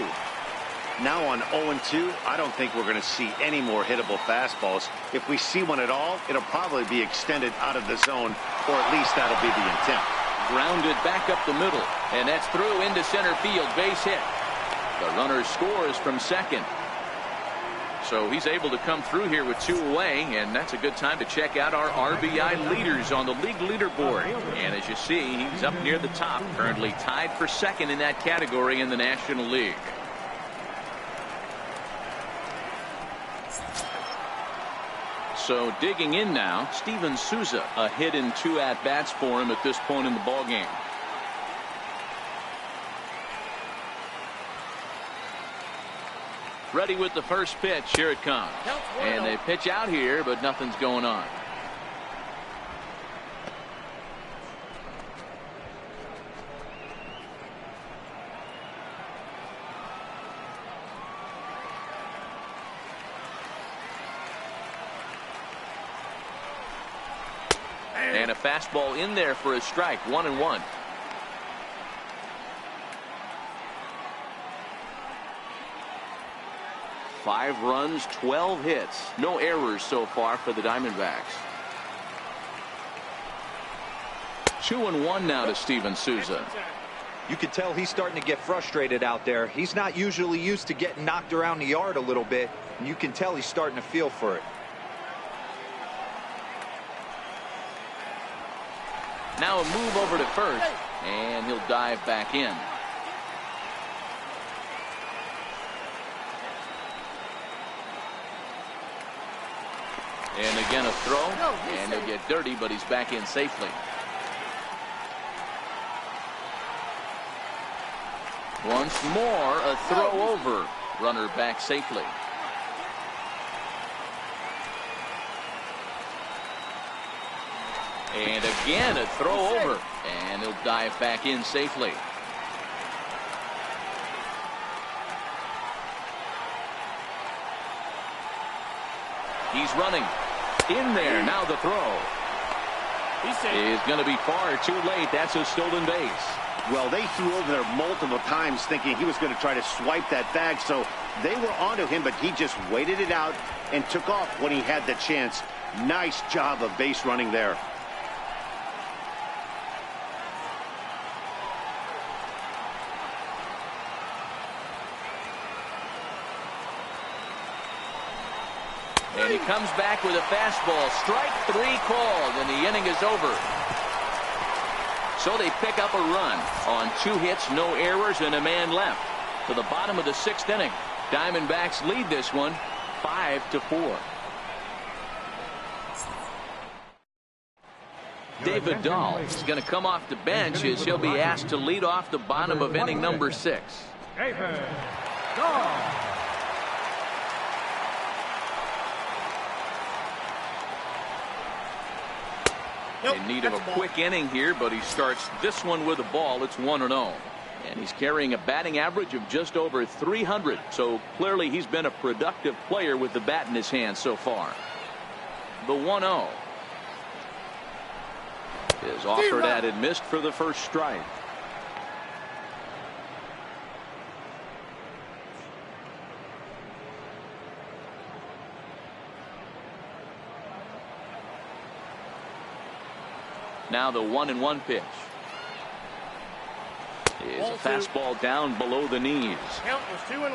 Now on 0-2, I don't think we're going to see any more hittable fastballs. If we see one at all, it'll probably be extended out of the zone, or at least that'll be the intent. Grounded back up the middle, and that's through into center field. Base hit. The runner scores from second. So he's able to come through here with 2 away, and that's a good time to check out our RBI leaders on the league leaderboard. And as you see, he's up near the top, currently tied for second in that category in the National League. So digging in now, Steven Souza, a hit in 2 at-bats for him at this point in the ballgame. Ready with the first pitch. Here it comes. And they pitch out here, but nothing's going on. And a fastball in there for a strike. 1-1. Five runs, 12 hits. No errors so far for the Diamondbacks. 2-1 now to Steven Souza. You can tell he's starting to get frustrated out there. He's not usually used to getting knocked around the yard a little bit, and you can tell he's starting to feel for it. Now a move over to first, and he'll dive back in. And again a throw, and he'll get dirty, but he's back in safely. Once more a throw over. Runner back safely. And again a throw over, and he'll dive back in safely. He's running in there. Now the throw is going to be far too late. That's a stolen base. Well, they threw over there multiple times thinking he was going to try to swipe that bag, so they were onto him, but he just waited it out and took off when he had the chance. Nice job of base running there. And he comes back with a fastball. Strike 3 called, and the inning is over. So they pick up a run on 2 hits, no errors, and a man left. To the bottom of the 6th inning. Diamondbacks lead this one 5-4. David Dahl is going to come off the bench as he'll be asked to lead off the bottom of inning number 6. David Dahl. In need of a quick inning here, but he starts this one with a ball. It's 1-0. And he's carrying a batting average of just over 300. So clearly he's been a productive player with the bat in his hand so far. The 1-0 is offered at and missed for the first strike. Now the 1-1 pitch is a fastball down below the knees. Count was 2-1.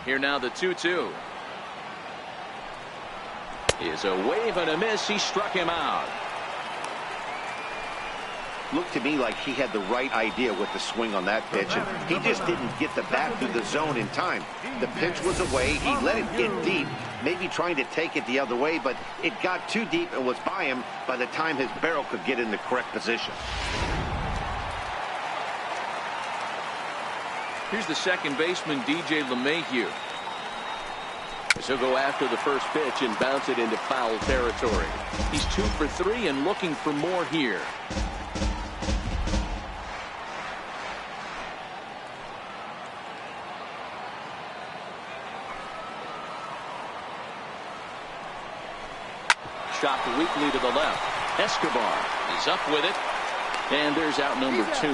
Here now the 2-2. Is a wave and a miss. He struck him out. Looked to me like he had the right idea with the swing on that pitch, and he just didn't get the bat through the zone in time. The pitch was away. He let it get deep, maybe trying to take it the other way, but it got too deep and was by him by the time his barrel could get in the correct position. Here's the second baseman, DJ LeMahieu. He'll go after the first pitch and bounce it into foul territory. He's 2 for 3 and looking for more here. Shot weakly to the left. Escobar is up with it, and there's out number 2.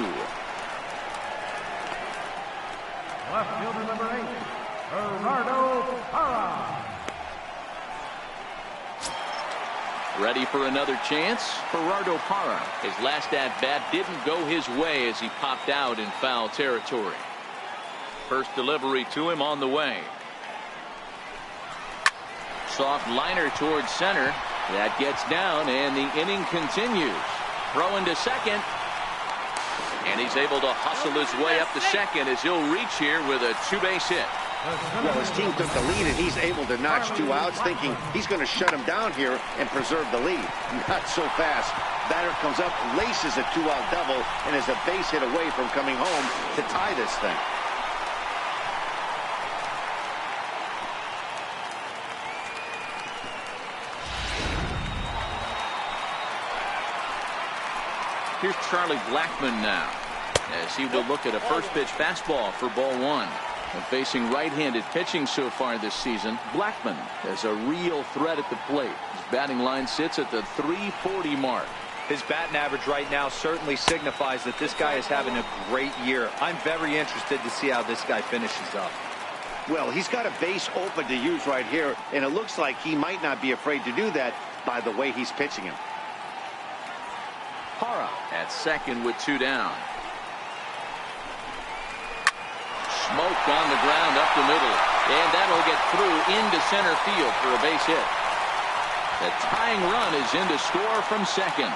Left fielder number 8, Gerardo Parra. Ready for another chance. Gerardo Parra. His last at-bat didn't go his way as he popped out in foul territory. First delivery to him on the way. Soft liner towards center. That gets down, and the inning continues. Throw into second. And he's able to hustle his way up to second as he'll reach here with a two-base hit. Well, his team took the lead, and he's able to notch 2 outs, thinking he's going to shut him down here and preserve the lead. Not so fast. Batter comes up, laces a 2-out double, and is a base hit away from coming home to tie this thing. Here's Charlie Blackmon now, as he will look at a first pitch fastball for ball 1. And facing right-handed pitching so far this season, Blackmon is a real threat at the plate. His batting line sits at the .340 mark. His batting average right now certainly signifies that this guy is having a great year. I'm very interested to see how this guy finishes up. Well, he's got a base open to use right here, and it looks like he might not be afraid to do that by the way he's pitching him. Parra at second with 2 down. Smoke on the ground up the middle, and that'll get through into center field for a base hit. The tying run is in to score from second.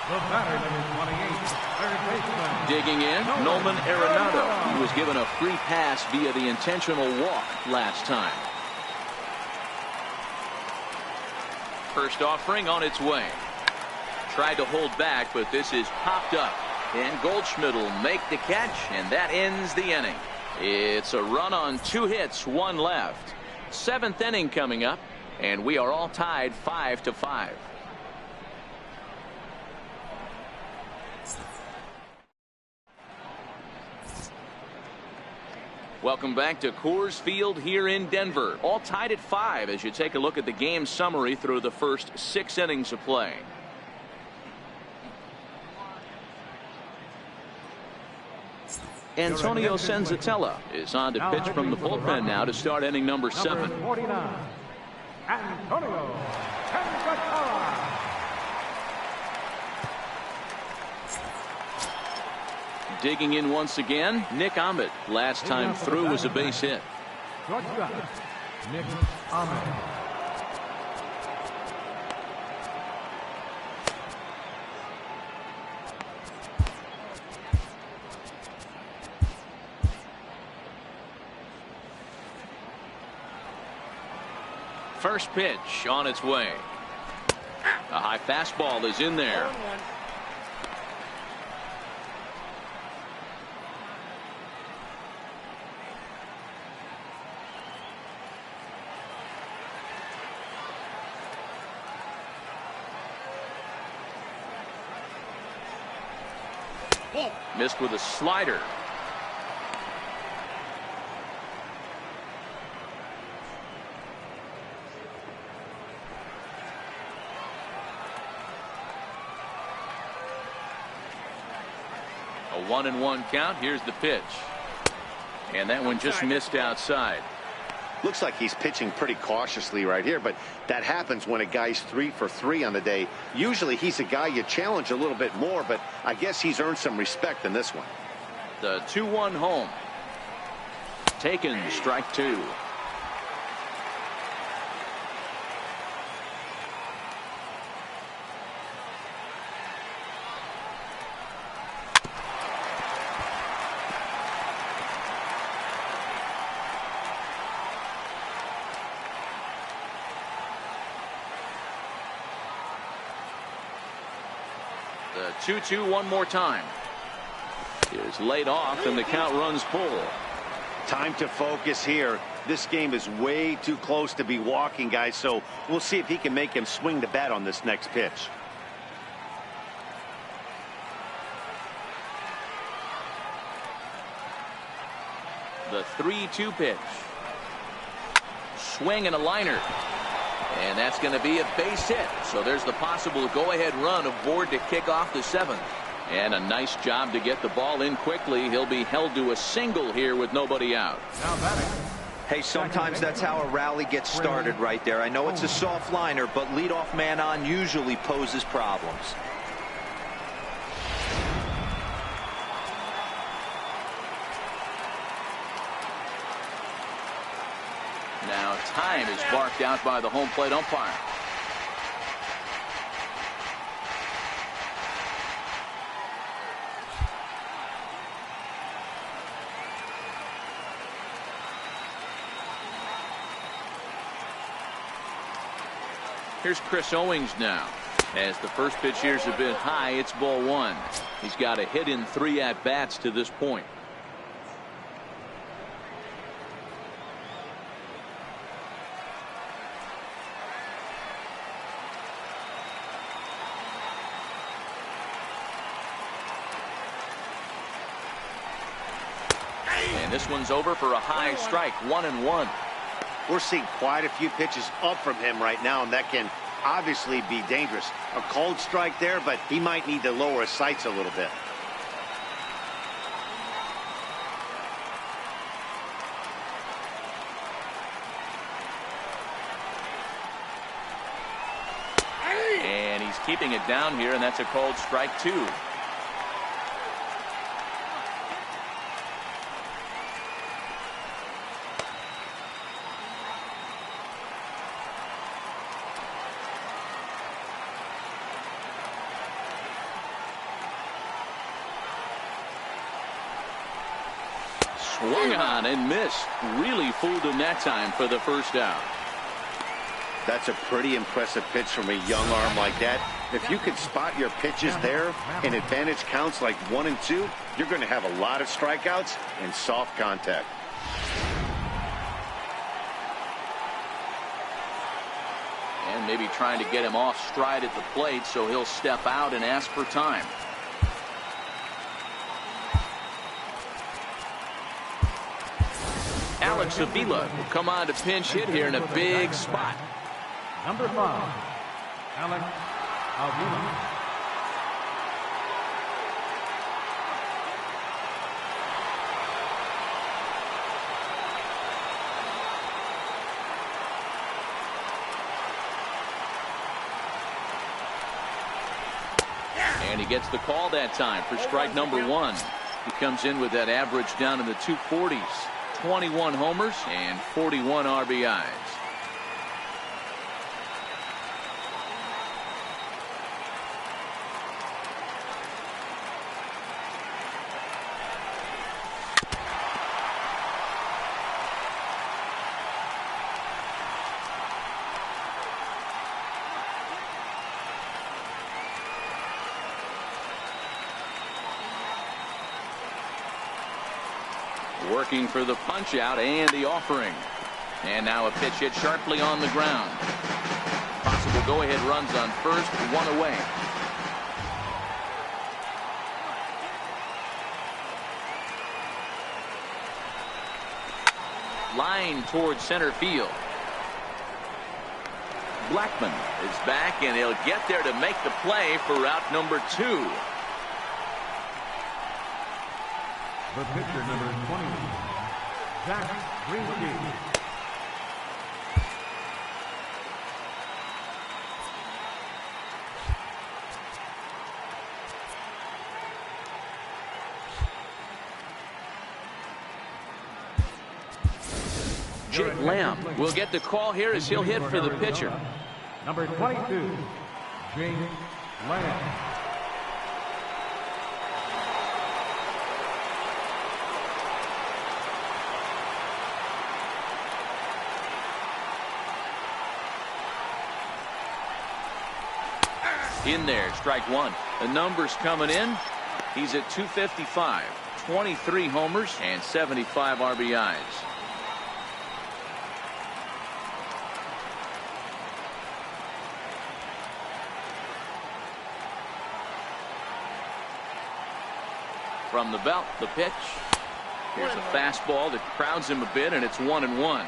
The batter, number 28, third baseman. Digging in, Nolan Arenado. He was given a free pass via the intentional walk last time. First offering on its way. Tried to hold back, but this is popped up. And Goldschmidt will make the catch, and that ends the inning. It's a run on 2 hits, 1 left. 7th inning coming up, and we are all tied 5-5. Welcome back to Coors Field here in Denver. All tied at 5 as you take a look at the game summary through the first 6 innings of play. Antonio Senzatella is on to pitch from the bullpen now to start inning number 7. Number 49, Antonio Senzatella. Digging in once again, Nick Ahmed. Last time through was a base hit. Shortstop, Nick Ahmed. First pitch on its way. A high fastball is in there. Missed with a slider. A 1-1 count. Here's the pitch. And that one just missed outside. Looks like he's pitching pretty cautiously right here, but that happens when a guy's 3 for 3 on the day. Usually he's a guy you challenge a little bit more, but I guess he's earned some respect in this one. The 2-1 home. Taken, strike 2. The 2-2 one more time. Is laid off, and the count runs full. Time to focus here. This game is way too close to be walking, guys, so we'll see if he can make him swing the bat on this next pitch. The 3-2 pitch. Swing and a liner. And that's going to be a base hit. So there's the possible go-ahead run aboard to kick off the 7th. And a nice job to get the ball in quickly. He'll be held to a single here with nobody out. Now batting. Hey, sometimes that's how a rally gets started right there. I know it's a soft liner, but leadoff man on usually poses problems. Now time is barked out by the home plate umpire. Here's Chris Owings now. As the first pitch here's a bit high, it's ball one. He's got a hit in 3 at-bats to this point. And this one's over for a high strike, 1-1. We're seeing quite a few pitches up from him right now, and that can obviously be dangerous. A cold strike there, but he might need to lower his sights a little bit. And he's keeping it down here, and that's a called strike 2. Swung on and missed. Really fooled him that time for the first out. That's a pretty impressive pitch from a young arm like that. If you could spot your pitches there and advantage counts like 1 and 2, you're going to have a lot of strikeouts and soft contact. And maybe trying to get him off stride at the plate, so he'll step out and ask for time. Alex Avila will come on to pinch hit here in a big spot. Number 5, Alex Avila. And he gets the call that time for strike number 1. He comes in with that average down in the 240s. 21 homers and 41 RBIs. Working for the punch out and the offering. And now a pitch hit sharply on the ground. Possible go-ahead runs on first, 1 away. Line towards center field. Blackman is back, and he'll get there to make the play for route number 2. The pitcher, number 20, Zach Greinke. Jake Lamb will get the call here as he'll hit for the pitcher. Number 22, Jake Lamb. In there, strike 1. The numbers coming in. He's at 255, 23 homers and 75 RBIs. From the belt, the pitch. Here's a fastball that crowds him a bit, and it's 1-1.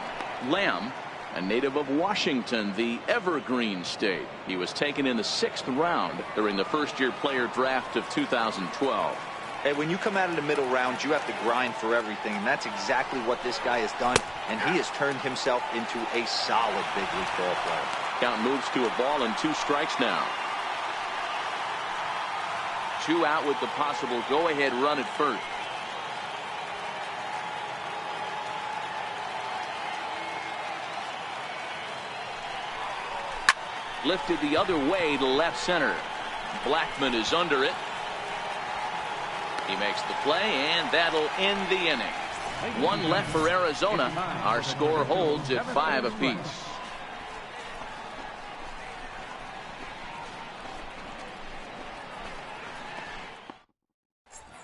Lamb A native of Washington, the Evergreen State. He was taken in the 6th round during the first-year player draft of 2012. Hey, when you come out of the middle rounds, you have to grind for everything, and that's exactly what this guy has done, and he has turned himself into a solid big league ball player. Count moves to a ball and 2 strikes now. 2 out with the possible go-ahead run at first. Lifted the other way to left center. Blackman is under it. He makes the play, and that'll end the inning. 1 left for Arizona. Our score holds at 5 apiece.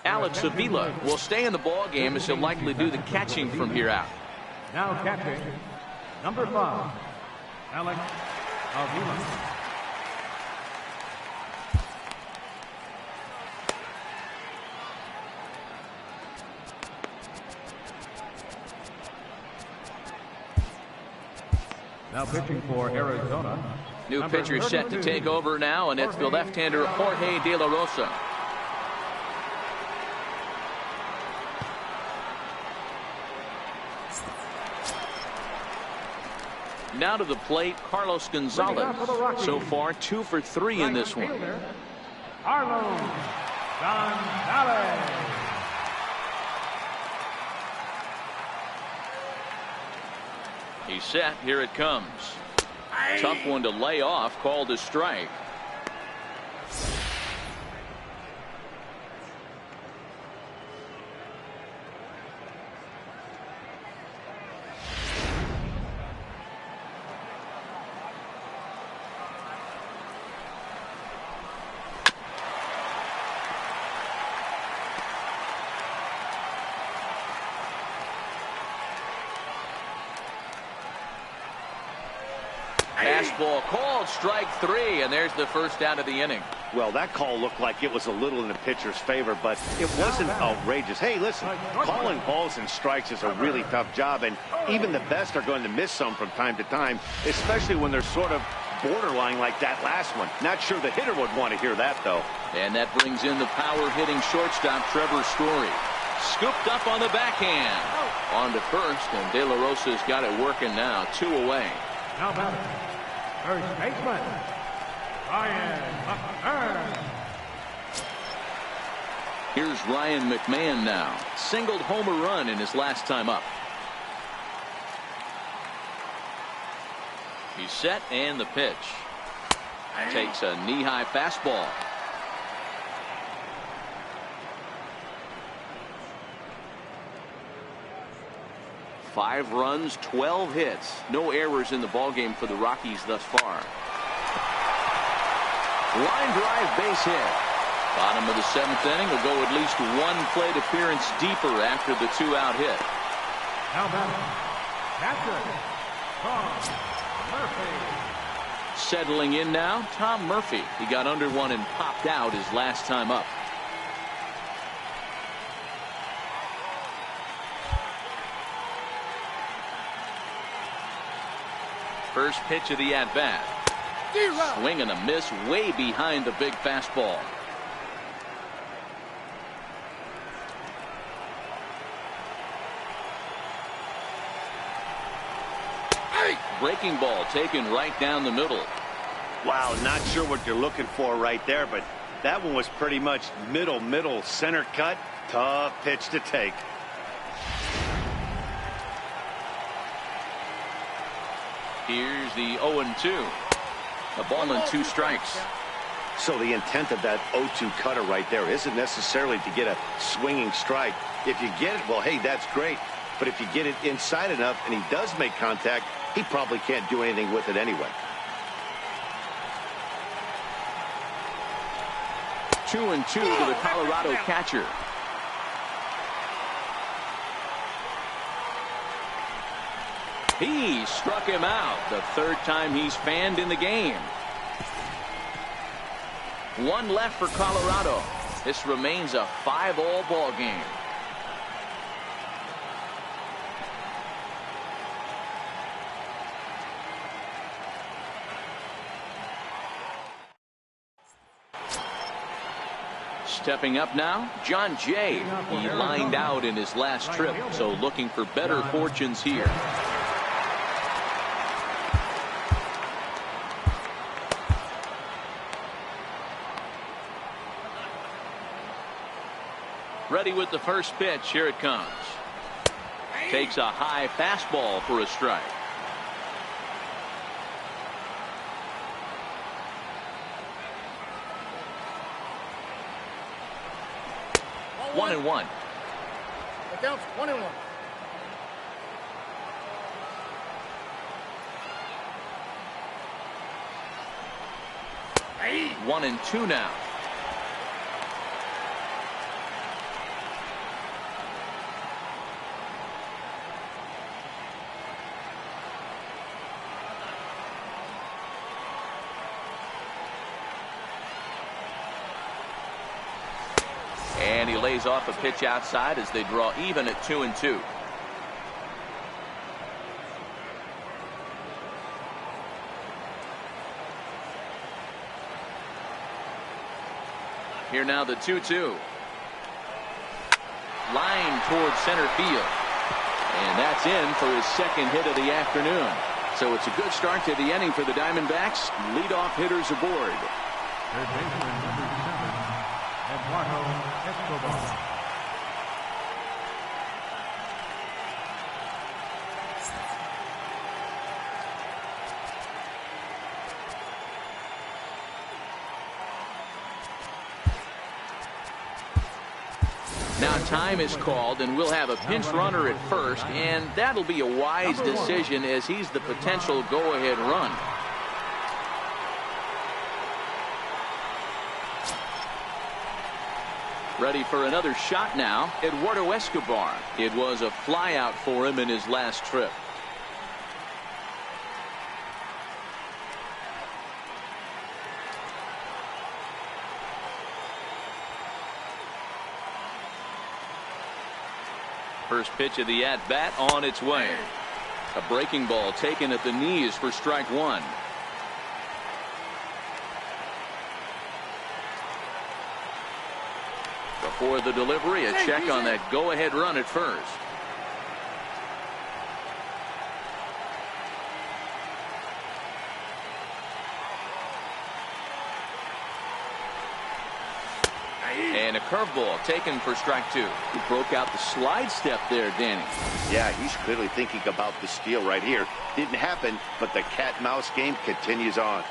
Alex Avila will stay in the ball game as he'll likely do the catching from here out. Now catching, number 5, Alex Avila. Now pitching for Arizona. New pitcher set to take over now, and it's the left-hander Jorge De La Rosa. Now to the plate, Carlos Gonzalez. So far, 2 for 3 in this one. Carlos Gonzalez. He's set. Here it comes. Tough one to lay off. Called a strike. Fastball called, strike 3, and there's the first out of the inning. Well, that call looked like it was a little in the pitcher's favor, but it wasn't outrageous. Hey, listen, calling balls and strikes is a really tough job, and even the best are going to miss some from time to time, especially when they're sort of borderline like that last one. Not sure the hitter would want to hear that, though. And that brings in the power-hitting shortstop, Trevor Story. Scooped up on the backhand. On to first, and De La Rosa's got it working now. 2 away. Now batting, first baseman, Ryan McMahon. Here's Ryan McMahon now. Singled home a run in his last time up. He's set, and the pitch. Takes a knee-high fastball. Five runs, 12 hits. No errors in the ballgame for the Rockies thus far. Line drive base hit. Bottom of the 7th inning will go at least 1 plate appearance deeper after the 2-out hit. Now batting, catcher, Tom Murphy. Settling in now, Tom Murphy. He got under one and popped out his last time up. First pitch of the at-bat. Swing and a miss way behind the big fastball. Breaking ball taken right down the middle. Wow, not sure what you're looking for right there, but that one was pretty much middle center cut. Tough pitch to take. Here's the 0-2. A ball and 2 strikes. So the intent of that 0-2 cutter right there isn't necessarily to get a swinging strike. If you get it, well, hey, that's great. But if you get it inside enough and he does make contact, he probably can't do anything with it anyway. 2-2 to the Colorado catcher. He struck him out, the 3rd time he's fanned in the game. 1 left for Colorado. This remains a 5-all ball game. Stepping up now, John Jay. He lined out in his last trip, so looking for better fortunes here. Ready with the first pitch. Here it comes. Takes a high fastball for a strike. One and one. The count's 1-1. Hey. 1-2 now. And he lays off a pitch outside as they draw even at 2-2. Here now the 2-2. Line towards center field. And that's in for his second hit of the afternoon. So it's a good start to the inning for the Diamondbacks. Leadoff hitters aboard. Third baseman, number 7, Eduardo Escobar. Now time is called, and we'll have a pinch runner at first, and that'll be a wise decision as he's the potential go-ahead run. Ready for another shot now, Eduardo Escobar. It was a flyout for him in his last trip. First pitch of the at-bat on its way. A breaking ball taken at the knees for strike one. Before the delivery, a check on that go-ahead run at first. And a curveball taken for strike two. He broke out the slide step there, Danny. Yeah, he's clearly thinking about the steal right here. Didn't happen, but the cat-mouse game continues on.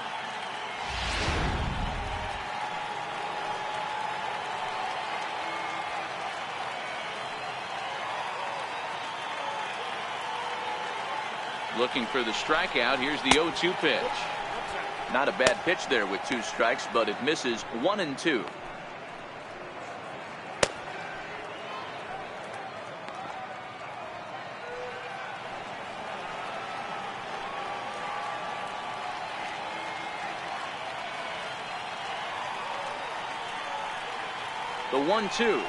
Looking for the strikeout. Here's the 0-2 pitch. Not a bad pitch there with two strikes, but it misses 1-2. The 1-2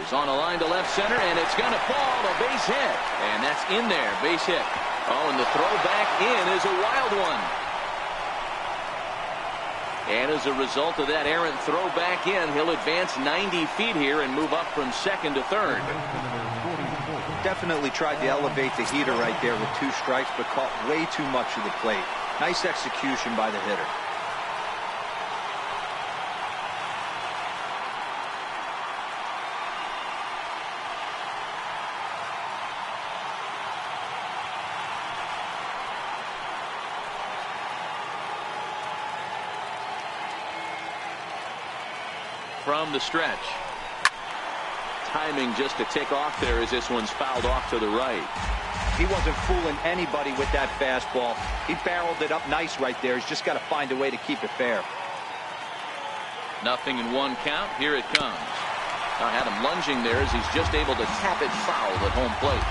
is on a line to left center, and it's going to fall. A base hit, and that's in there. Base hit. Oh, and the throw back in is a wild one. And as a result of that errant throw back in, he'll advance 90 feet here and move up from second to third. Definitely tried to elevate the heater right there with two strikes, but caught way too much of the plate. Nice execution by the hitter. From the stretch. Timing just to tick off there as this one's fouled off to the right. He wasn't fooling anybody with that fastball. He barreled it up nice right there. He's just got to find a way to keep it fair. Nothing in one count. Here it comes. I had him lunging there as he's just able to tap it foul at home plate.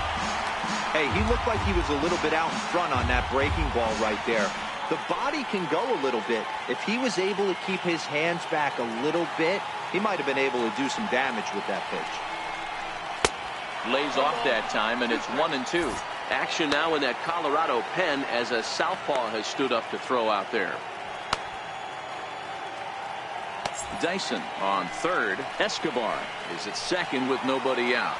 Hey, he looked like he was a little bit out in front on that breaking ball right there. The body can go a little bit. If he was able to keep his hands back a little bit, he might have been able to do some damage with that pitch. Lays off that time, and it's 1-2. Action now in that Colorado pen as a southpaw has stood up to throw out there. Dyson on third. Escobar is at second with nobody out.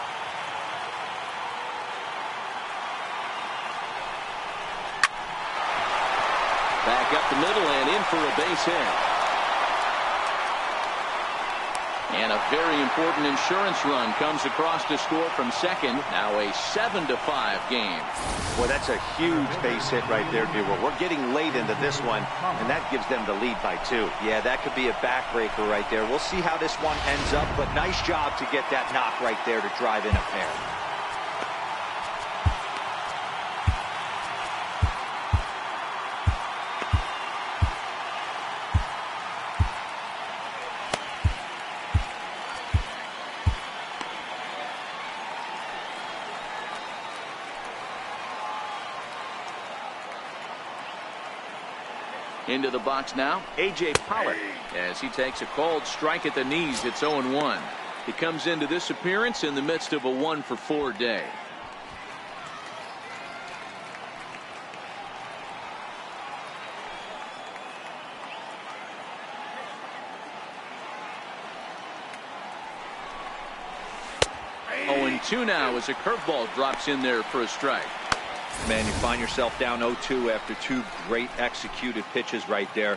Back up the middle and in for a base hit. And a very important insurance run comes across to score from second. Now a 7-5 game. Well, that's a huge base hit right there, Dewar. We're getting late into this one, and that gives them the lead by 2. Yeah, that could be a backbreaker right there. We'll see how this one ends up, but nice job to get that knock right there to drive in a pair. Into the box now, A.J. Pollock, as he takes a called strike at the knees. It's 0-1. He comes into this appearance in the midst of a 1-for-4 day. Oh, 2 now as a curveball drops in there for a strike. Man, you find yourself down 0-2 after 2 great executed pitches right there.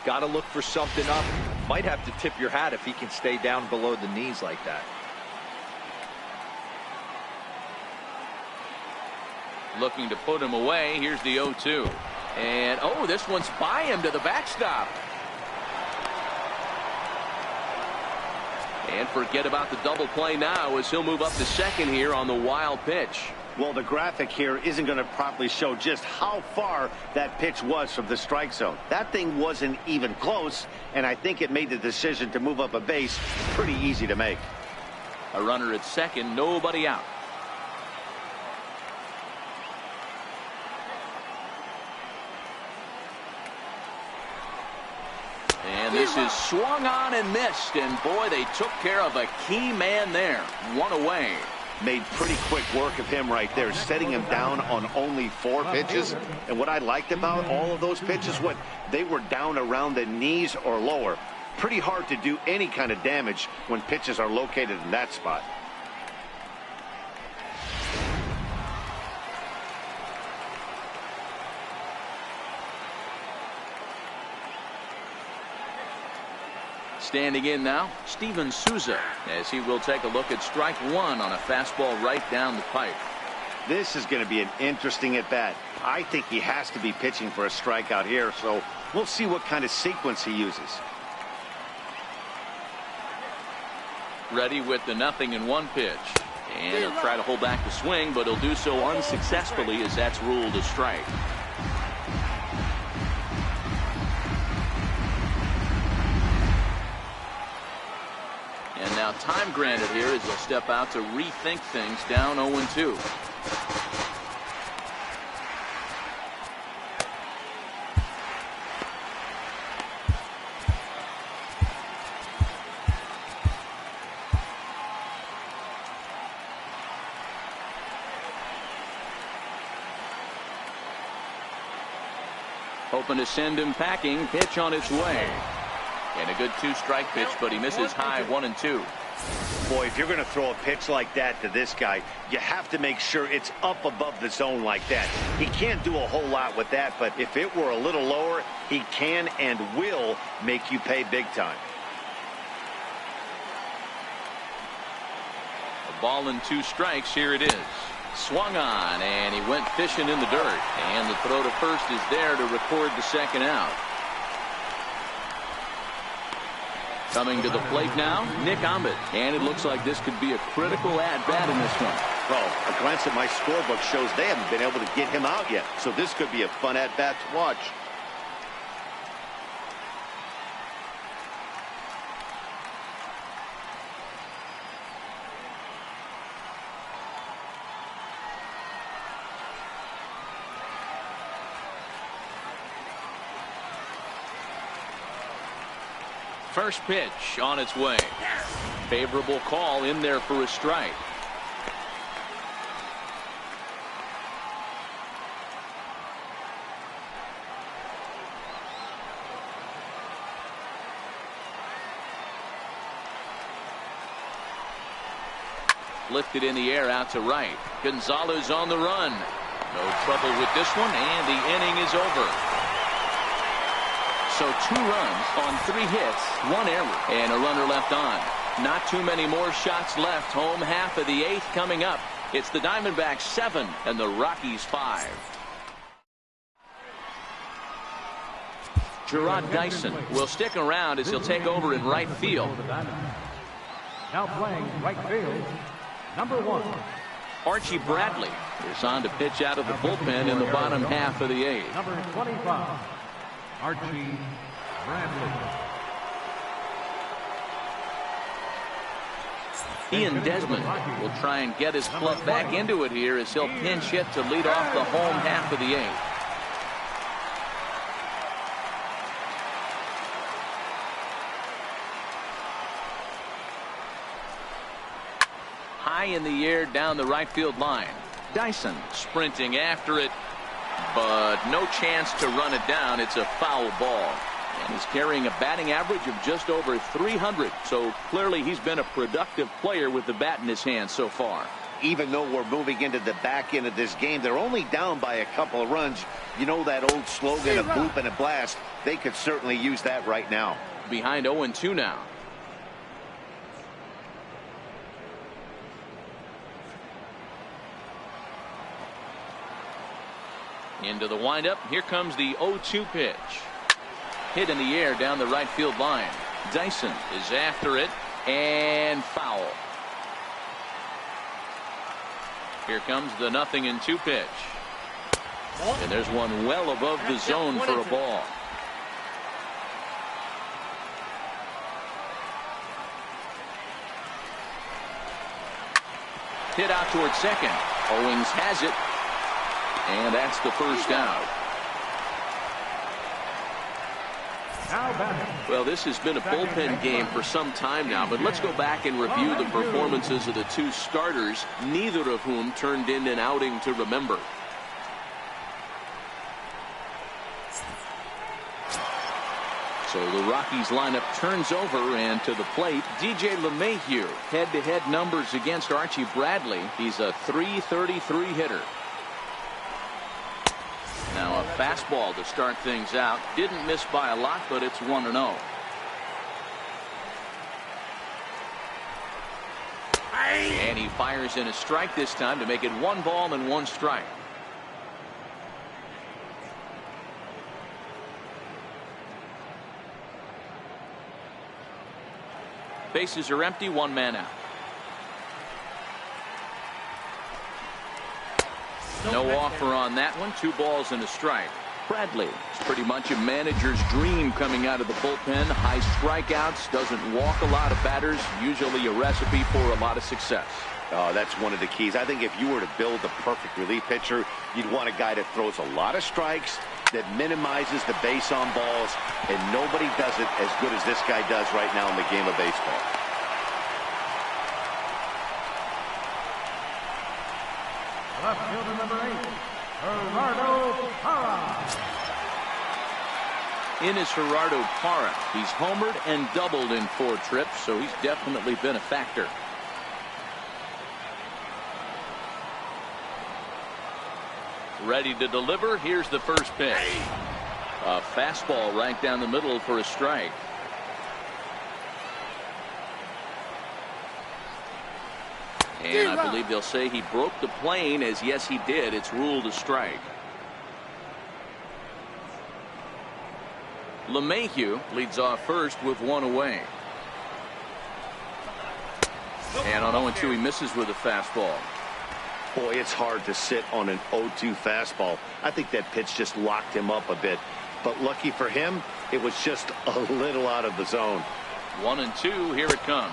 Got to look for something up. Might have to tip your hat if he can stay down below the knees like that. Looking to put him away. Here's the 0-2. And, oh, this one's by him to the backstop. And forget about the double play now as he'll move up to second here on the wild pitch. Well, the graphic here isn't going to properly show just how far that pitch was from the strike zone. That thing wasn't even close, and I think it made the decision to move up a base pretty easy to make. A runner at second, nobody out. And this is swung on and missed, and boy, they took care of a key man there. 1 away. Made pretty quick work of him right there, setting him down on only 4 pitches. And what I liked about all of those pitches, what they were down around the knees or lower. Pretty hard to do any kind of damage when pitches are located in that spot. Standing in now, Steven Souza, as he will take a look at strike 1 on a fastball right down the pipe. This is going to be an interesting at-bat. I think he has to be pitching for a strikeout here, so we'll see what kind of sequence he uses. Ready with the 0-1 pitch. And he'll try to hold back the swing, but he'll do so unsuccessfully as that's ruled a strike. And now time granted here as he'll step out to rethink things down 0-2. Hoping to send him packing. Pitch on its way. And a good 2-strike pitch, but he misses high 1-2. Boy, if you're going to throw a pitch like that to this guy, you have to make sure it's up above the zone like that. He can't do a whole lot with that, but if it were a little lower, he can and will make you pay big time. A ball and 2 strikes. Here it is. Swung on, and he went fishing in the dirt. And the throw to first is there to record the second out. Coming to the plate now, Nick Ahmed. And it looks like this could be a critical at-bat in this one. Well, a glance at my scorebook shows they haven't been able to get him out yet. So this could be a fun at-bat to watch. First pitch on its way. Favorable call in there for a strike. lifted in the air out to right. Gonzalez on the run. No trouble with this one, and the inning is over. So 2 runs on 3 hits, 1 error, and a runner left on. Not too many more shots left. Home half of the 8th coming up. It's the Diamondbacks 7 and the Rockies 5. Gerard Dyson will stick around as he'll take over in right field. Now playing right field, number 1. Archie Bradley is on to pitch out of the bullpen in the bottom half of the 8th. Number 25, Archie Bradley. Ian Desmond will try and get his club back into it here as he'll pinch hit to lead off the home half of the 8th. High in the air down the right field line. Dyson sprinting after it, but no chance to run it down. It's a foul ball. And he's carrying a batting average of just over 300. So clearly he's been a productive player with the bat in his hand so far. Even though we're moving into the back end of this game, they're only down by a couple of runs. You know that old slogan, a boop and a blast. They could certainly use that right now. Behind 0-2 now. Into the windup. Here comes the 0-2 pitch. Hit in the air down the right field line. Dyson is after it, and foul. Here comes the 0-2 pitch. And there's one well above the zone for a ball. Hit out towards second. Owings has it. And that's the first out. Well, this has been a bullpen game for some time now, but let's go back and review the performances of the 2 starters, neither of whom turned in an outing to remember. So the Rockies lineup turns over, and to the plate, DJ LeMahieu. Head-to-head numbers against Archie Bradley. He's a .333 hitter. Now a fastball to start things out. Didn't miss by a lot, but it's 1-0. And he fires in a strike this time to make it 1 ball and 1 strike. Bases are empty, 1 man out. No offer on that one. 2 balls and a strike. Bradley is pretty much a manager's dream coming out of the bullpen. High strikeouts, doesn't walk a lot of batters. Usually a recipe for a lot of success. That's one of the keys. I think if you were to build the perfect relief pitcher, you'd want a guy that throws a lot of strikes, that minimizes the base on balls, and nobody does it as good as this guy does right now in the game of baseball. Left fielder number 8, Gerardo Parra. In is Gerardo Parra. He's homered and doubled in 4 trips, so he's definitely been a factor. Ready to deliver. Here's the first pitch. A fastball right down the middle for a strike. And I believe they'll say he broke the plane, as yes he did. It's ruled a strike. LeMahieu leads off first with 1 away. And on 0-2 he misses with a fastball. Boy, it's hard to sit on an 0-2 fastball. I think that pitch just locked him up a bit. But lucky for him, it was just a little out of the zone. 1-2, here it comes.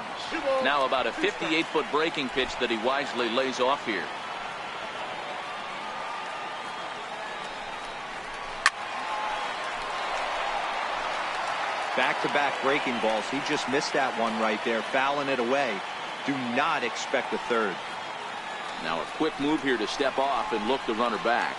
Now about a 58-foot breaking pitch that he wisely lays off here. Back-to-back breaking balls. He just missed that one right there, fouling it away. Do not expect a third. Now a quick move here to step off and look the runner back.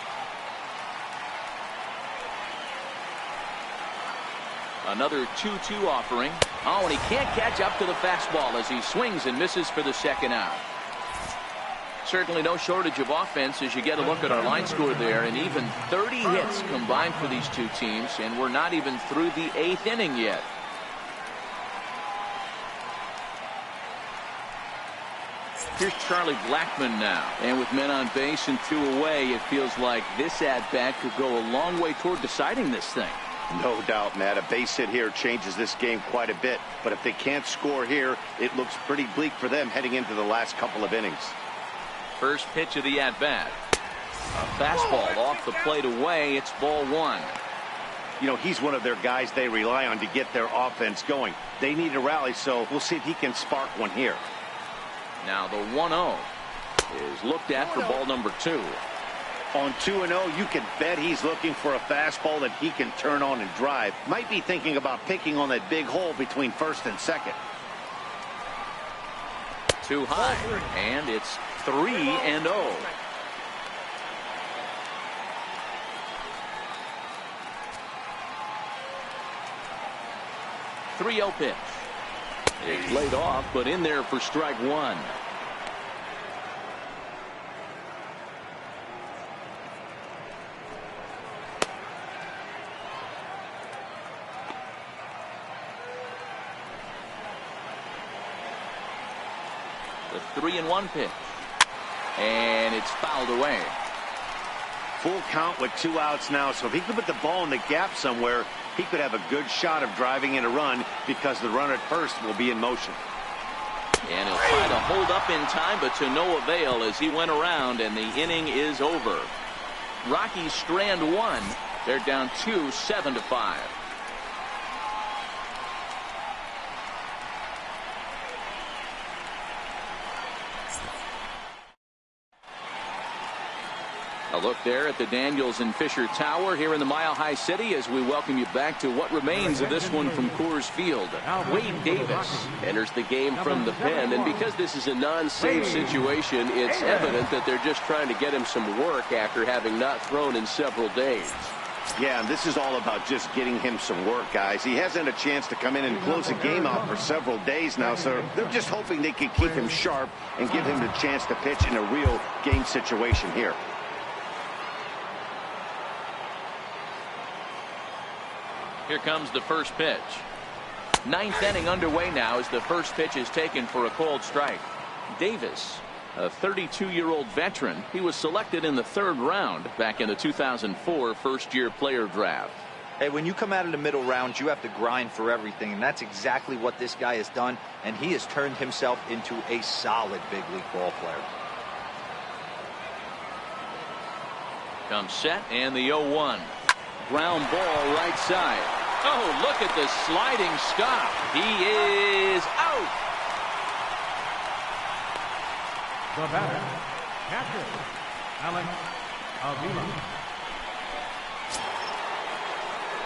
Another 2-2 offering. Oh, and he can't catch up to the fastball as he swings and misses for the second out. Certainly no shortage of offense as you get a look at our line score there, and even 30 hits combined for these two teams, and we're not even through the 8th inning yet. Here's Charlie Blackmon now, and with men on base and 2 away, it feels like this at-bat could go a long way toward deciding this thing. No doubt, Matt. A base hit here changes this game quite a bit, but if they can't score here, it looks pretty bleak for them heading into the last couple of innings. First pitch of the at-bat. A fastball off the plate away. It's ball 1. You know, he's one of their guys they rely on to get their offense going. They need a rally, so we'll see if he can spark one here. Now the 1-0 is looked at for ball number 2. On 2-0, you can bet he's looking for a fastball that he can turn on and drive. Might be thinking about picking on that big hole between first and second. Too high, and it's 3-0. Three-0 pitch. It's laid off, but in there for strike 1. The 3-1 pitch, and it's fouled away. Full count with 2 outs now, so if he could put the ball in the gap somewhere, he could have a good shot of driving in a run because the runner at first will be in motion. And he'll try to hold up in time, but to no avail as he went around, and the inning is over. Rockies strand 1. They're down 2, 7-5. A look there at the Daniels and Fisher Tower here in the Mile High City as we welcome you back to what remains of this one from Coors Field. Wade Davis enters the game from the pen, and because this is a non-save situation, it's evident that they're just trying to get him some work after having not thrown in several days. Yeah, and this is all about just getting him some work, guys. He hasn't had a chance to come in and close the game out for several days now, so they're just hoping they can keep him sharp and give him the chance to pitch in a real game situation here. Here comes the first pitch. 9th inning underway now as the first pitch is taken for a called strike. Davis, a 32-year-old veteran. He was selected in the 3rd round back in the 2004 first-year player draft. Hey, when you come out of the middle rounds, you have to grind for everything, and that's exactly what this guy has done, and he has turned himself into a solid big league ball player. Comes set, and the 0-1. Ground ball right side. Oh, look at the sliding stop. He is out. The batter, catcher, Alex Avila.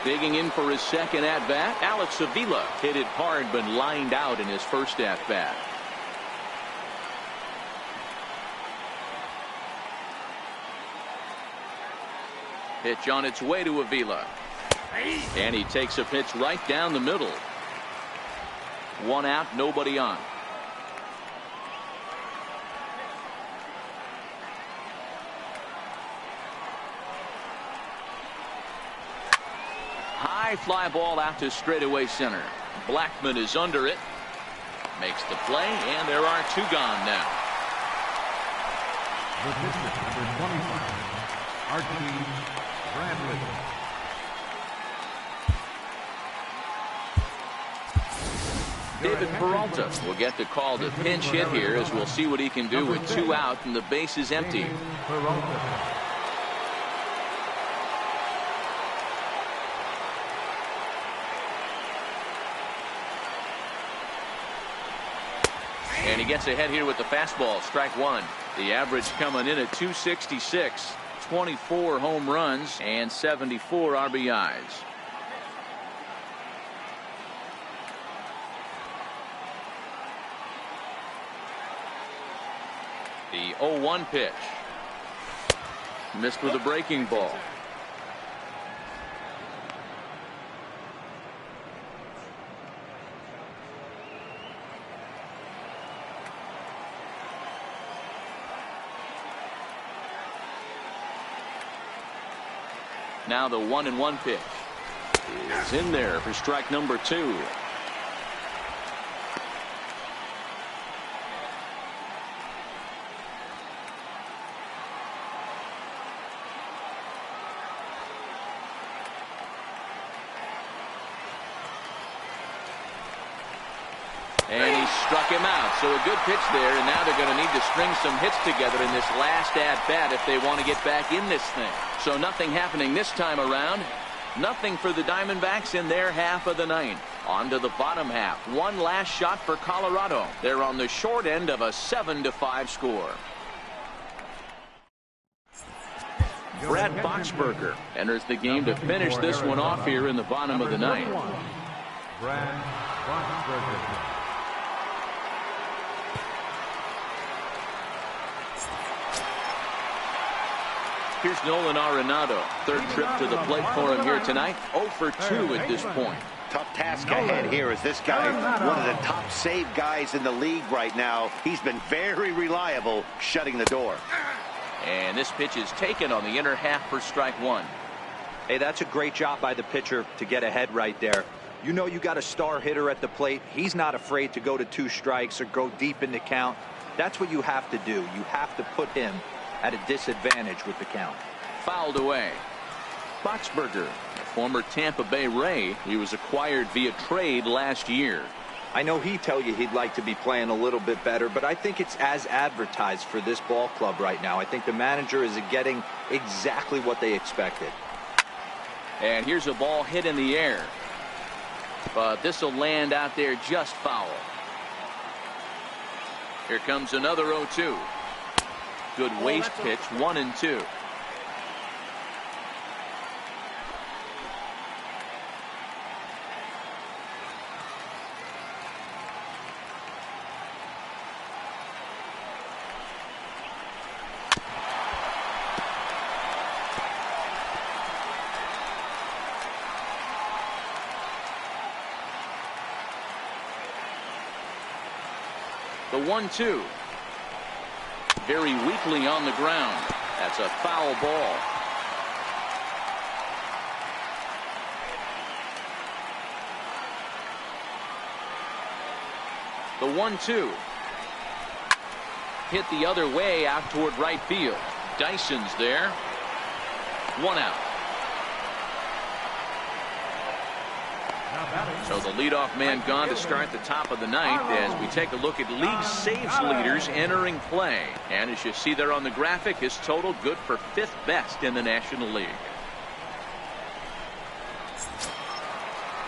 Digging in for his second at-bat, Alex Avila hit it hard but lined out in his first at-bat. Pitch on its way to Avila. And he takes a pitch right down the middle. 1 out, nobody on. High fly ball out to straightaway center. Blackmon is under it. Makes the play, and there are 2 gone now. The pitcher, number 25, Archie Bradley. David Peralta will get the call to pinch hit here as we'll see what he can do with 2 out and the base is empty. And he gets ahead here with the fastball, strike 1. The average coming in at 266, 24 home runs and 74 RBIs. The 0-1 pitch. Missed with a breaking ball. Now the 1-1 pitch is in there for strike number 2. And he struck him out. So a good pitch there, and now they're going to need to string some hits together in this last at-bat if they want to get back in this thing. So nothing happening this time around. Nothing for the Diamondbacks in their half of the ninth. On to the bottom half. One last shot for Colorado. They're on the short end of a 7-5 score. Brad Boxberger enters the game to finish this one off here in the bottom of the ninth. Brad Boxberger. Here's Nolan Arenado. Third trip to the plate for him here tonight. 0 for 2 at this point. Tough task ahead here as this guy, one of the top save guys in the league right now. He's been very reliable shutting the door. And this pitch is taken on the inner half for strike 1. Hey, that's a great job by the pitcher to get ahead right there. You know you got a star hitter at the plate. He's not afraid to go to 2 strikes or go deep in the count. That's what you have to do. You have to put him at a disadvantage with the count. Fouled away. Boxberger, a former Tampa Bay Ray. He was acquired via trade last year. I know he'd tell you he'd like to be playing a little bit better, but I think it's as advertised for this ball club right now. I think the manager is getting exactly what they expected. And here's a ball hit in the air. But this will land out there just foul. Here comes another 0-2. Good waste pitch, 1-2. The 1-2. Very weakly on the ground. That's a foul ball. The 1-2. Hit the other way out toward right field. Dyson's there. 1 out. So the leadoff man gone to start the top of the ninth as we take a look at league saves leaders entering play. And as you see there on the graphic, his total good for 5th best in the National League.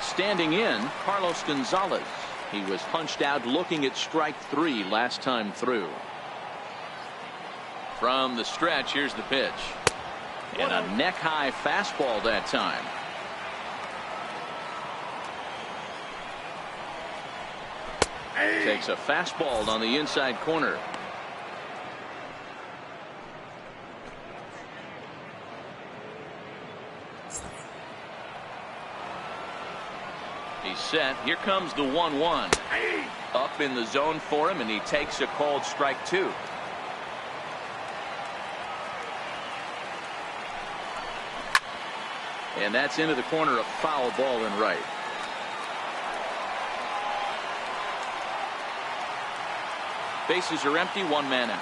Standing in, Carlos Gonzalez. He was punched out looking at strike 3 last time through. From the stretch, here's the pitch. And a neck-high fastball that time. Takes a fastball on the inside corner. He's set. Here comes the 1-1. Up in the zone for him, and he takes a called strike 2. And that's into the corner, a foul ball in right. Bases are empty, 1 man out.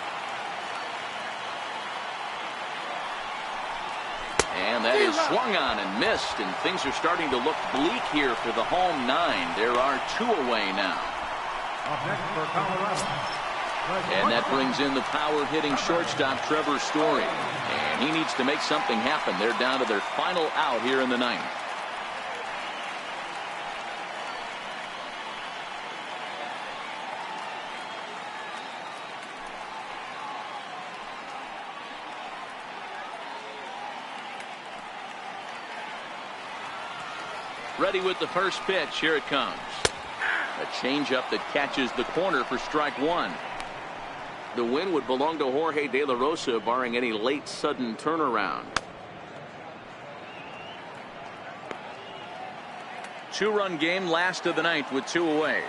And that is swung on and missed, and things are starting to look bleak here for the home 9. There are 2 away now. Up next for Colorado. And that brings in the power-hitting shortstop Trevor Story. And he needs to make something happen. They're down to their final out here in the 9th. Ready with the first pitch. Here it comes. A changeup that catches the corner for strike 1. The win would belong to Jorge De La Rosa, barring any late sudden turnaround. 2-run game, last of the 9th with 2 away.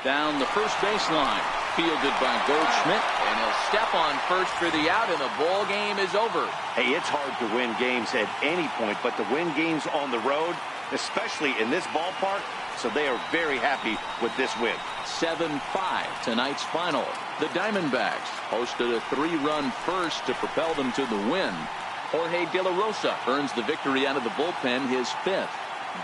Down the first baseline. fielded by Goldschmidt, and he'll step on first for the out, and the ball game is over. Hey, it's hard to win games at any point, but to win games on the road, especially in this ballpark, so they are very happy with this win. 7-5, tonight's final. The Diamondbacks hosted a 3-run first to propel them to the win. Jorge De La Rosa earns the victory out of the bullpen, his 5th.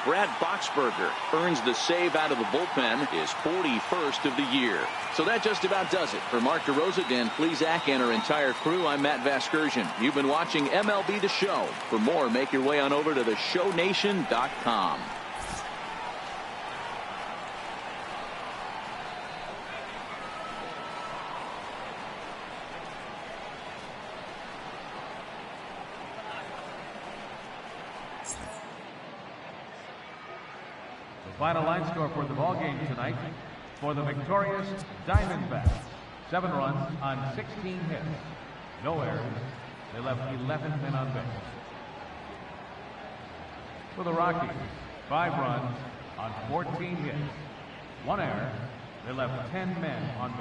Brad Boxberger earns the save out of the bullpen, his 41st of the year. So that just about does it. For Mark DeRosa, Dan Plesac, and our entire crew, I'm Matt Vasgersian. You've been watching MLB The Show. For more, make your way on over to theshownation.com. Final line score for the ball game tonight. For the victorious Diamondbacks, 7 runs on 16 hits. No errors. They left 11 men on base. For the Rockies, 5 runs on 14 hits. 1 error. They left 10 men on base.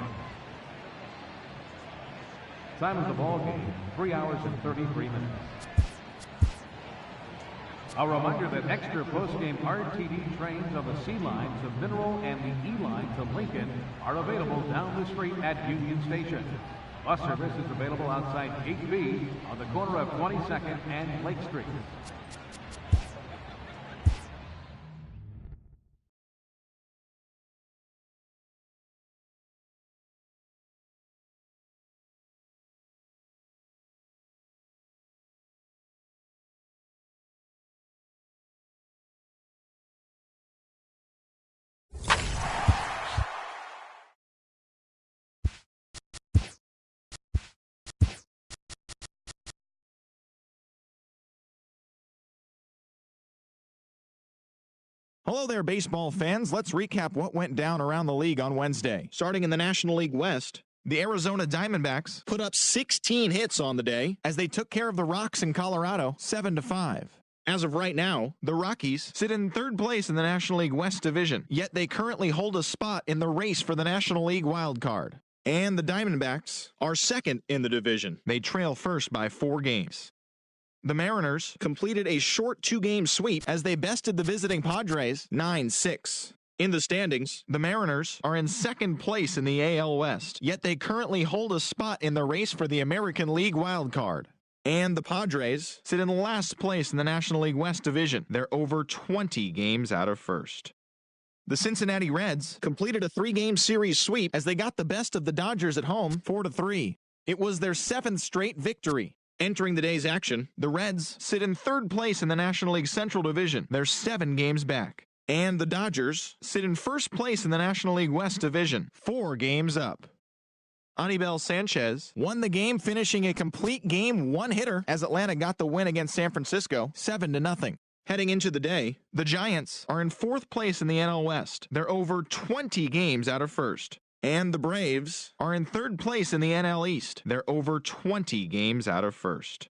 Time of the ball game, 3 hours and 33 minutes. A reminder that extra post-game RTD trains on the C line to Mineral and the E line to Lincoln are available down the street at Union Station. Bus service is available outside Gate B on the corner of 22nd and Lake Street. Hello there, baseball fans. Let's recap what went down around the league on Wednesday. Starting in the National League West, the Arizona Diamondbacks put up 16 hits on the day as they took care of the Rocks in Colorado 7-5. As of right now, the Rockies sit in 3rd place in the National League West division, yet they currently hold a spot in the race for the National League wild card. And the Diamondbacks are 2nd in the division. They trail first by 4 games. The Mariners completed a short 2-game sweep as they bested the visiting Padres 9-6. In the standings, the Mariners are in 2nd place in the AL West, yet they currently hold a spot in the race for the American League wild card. And the Padres sit in last place in the National League West division. They're over 20 games out of first. The Cincinnati Reds completed a 3-game series sweep as they got the best of the Dodgers at home 4-3. It was their 7th straight victory. Entering the day's action, the Reds sit in 3rd place in the National League Central Division. They're 7 games back. And the Dodgers sit in 1st place in the National League West Division, 4 games up. Anibal Sanchez won the game, finishing a complete game 1-hitter as Atlanta got the win against San Francisco 7-0. Heading into the day, the Giants are in 4th place in the NL West. They're over 20 games out of first. And the Braves are in 3rd place in the NL East. They're over 20 games out of first.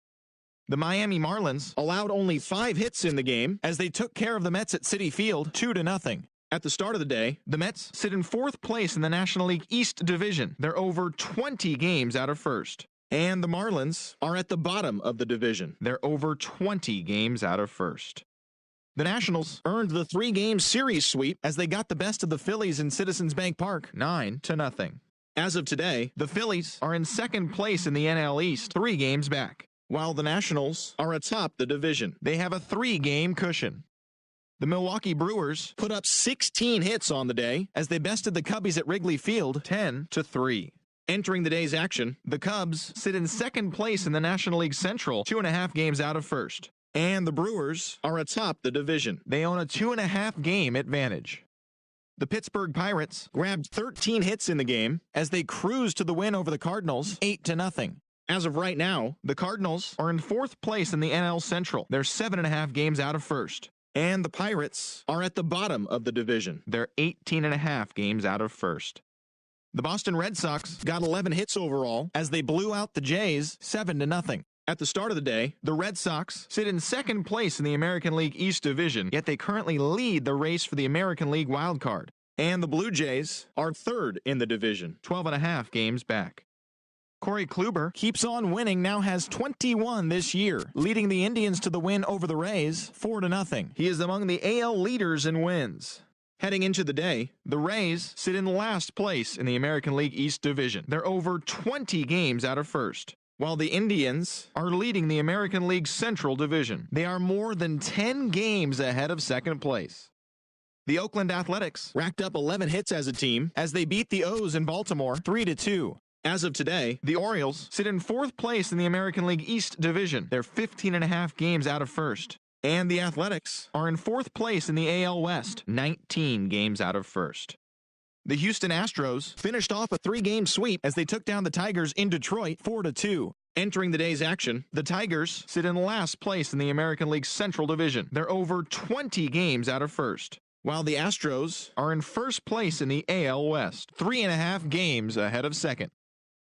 The Miami Marlins allowed only 5 hits in the game as they took care of the Mets at Citi Field 2-0. At the start of the day, the Mets sit in 4th place in the National League East Division. They're over 20 games out of first. And the Marlins are at the bottom of the division. They're over 20 games out of first. The Nationals earned the 3-game series sweep as they got the best of the Phillies in Citizens Bank Park 9-0. As of today, the Phillies are in 2nd place in the NL East, 3 games back, while the Nationals are atop the division. They have a 3-game cushion. The Milwaukee Brewers put up 16 hits on the day as they bested the Cubbies at Wrigley Field 10-3. Entering the day's action, the Cubs sit in 2nd place in the National League Central, 2.5 games out of first. And the Brewers are atop the division. They own a 2.5 game advantage. The Pittsburgh Pirates grabbed 13 hits in the game as they cruised to the win over the Cardinals 8-0. As of right now, the Cardinals are in 4th place in the NL Central. They're 7.5 games out of first. And the Pirates are at the bottom of the division. They're 18.5 games out of first. The Boston Red Sox got 11 hits overall as they blew out the Jays 7-0. At the start of the day, the Red Sox sit in 2nd place in the American League East Division, yet they currently lead the race for the American League wild card. And the Blue Jays are third in the division, 12.5 games back. Corey Kluber keeps on winning, now has 21 this year, leading the Indians to the win over the Rays 4-0. He is among the AL leaders in wins. Heading into the day, the Rays sit in last place in the American League East Division. They're over 20 games out of first, while the Indians are leading the American League Central Division. They are more than 10 games ahead of second place. The Oakland Athletics racked up 11 hits as a team as they beat the O's in Baltimore 3-2. As of today, the Orioles sit in fourth place in the American League East Division. They're 15.5 games out of first. And the Athletics are in fourth place in the AL West, 19 games out of first. The Houston Astros finished off a 3-game sweep as they took down the Tigers in Detroit 4-2. Entering the day's action, the Tigers sit in last place in the American League Central Division. They're over 20 games out of first, while the Astros are in first place in the AL West, 3.5 games ahead of second.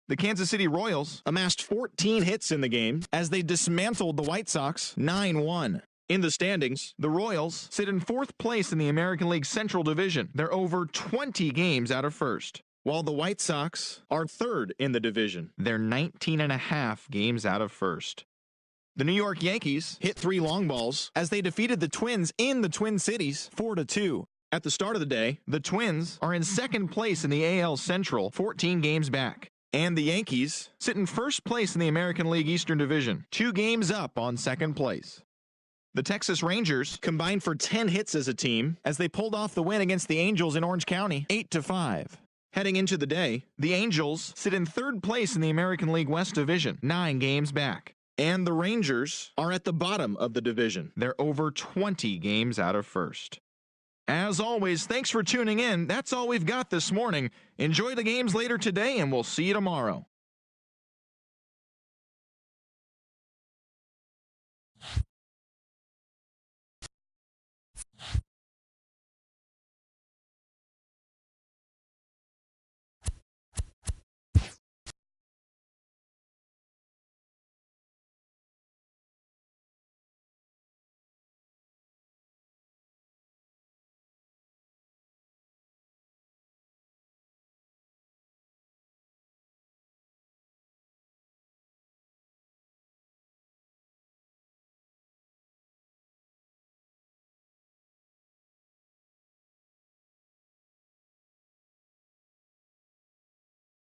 The Kansas City Royals amassed 14 hits in the game as they dismantled the White Sox 9-1. In the standings, the Royals sit in fourth place in the American League Central Division. They're over 20 games out of first, while the White Sox are third in the division. They're 19.5 games out of first. The New York Yankees hit 3 long balls as they defeated the Twins in the Twin Cities 4-2. At the start of the day, the Twins are in second place in the AL Central, 14 games back. And the Yankees sit in first place in the American League Eastern Division, 2 games up on second place. The Texas Rangers combined for 10 hits as a team as they pulled off the win against the Angels in Orange County, 8-5. Heading into the day, the Angels sit in third place in the American League West Division, 9 games back. And the Rangers are at the bottom of the division. They're over 20 games out of first. As always, thanks for tuning in. That's all we've got this morning. Enjoy the games later today, and we'll see you tomorrow.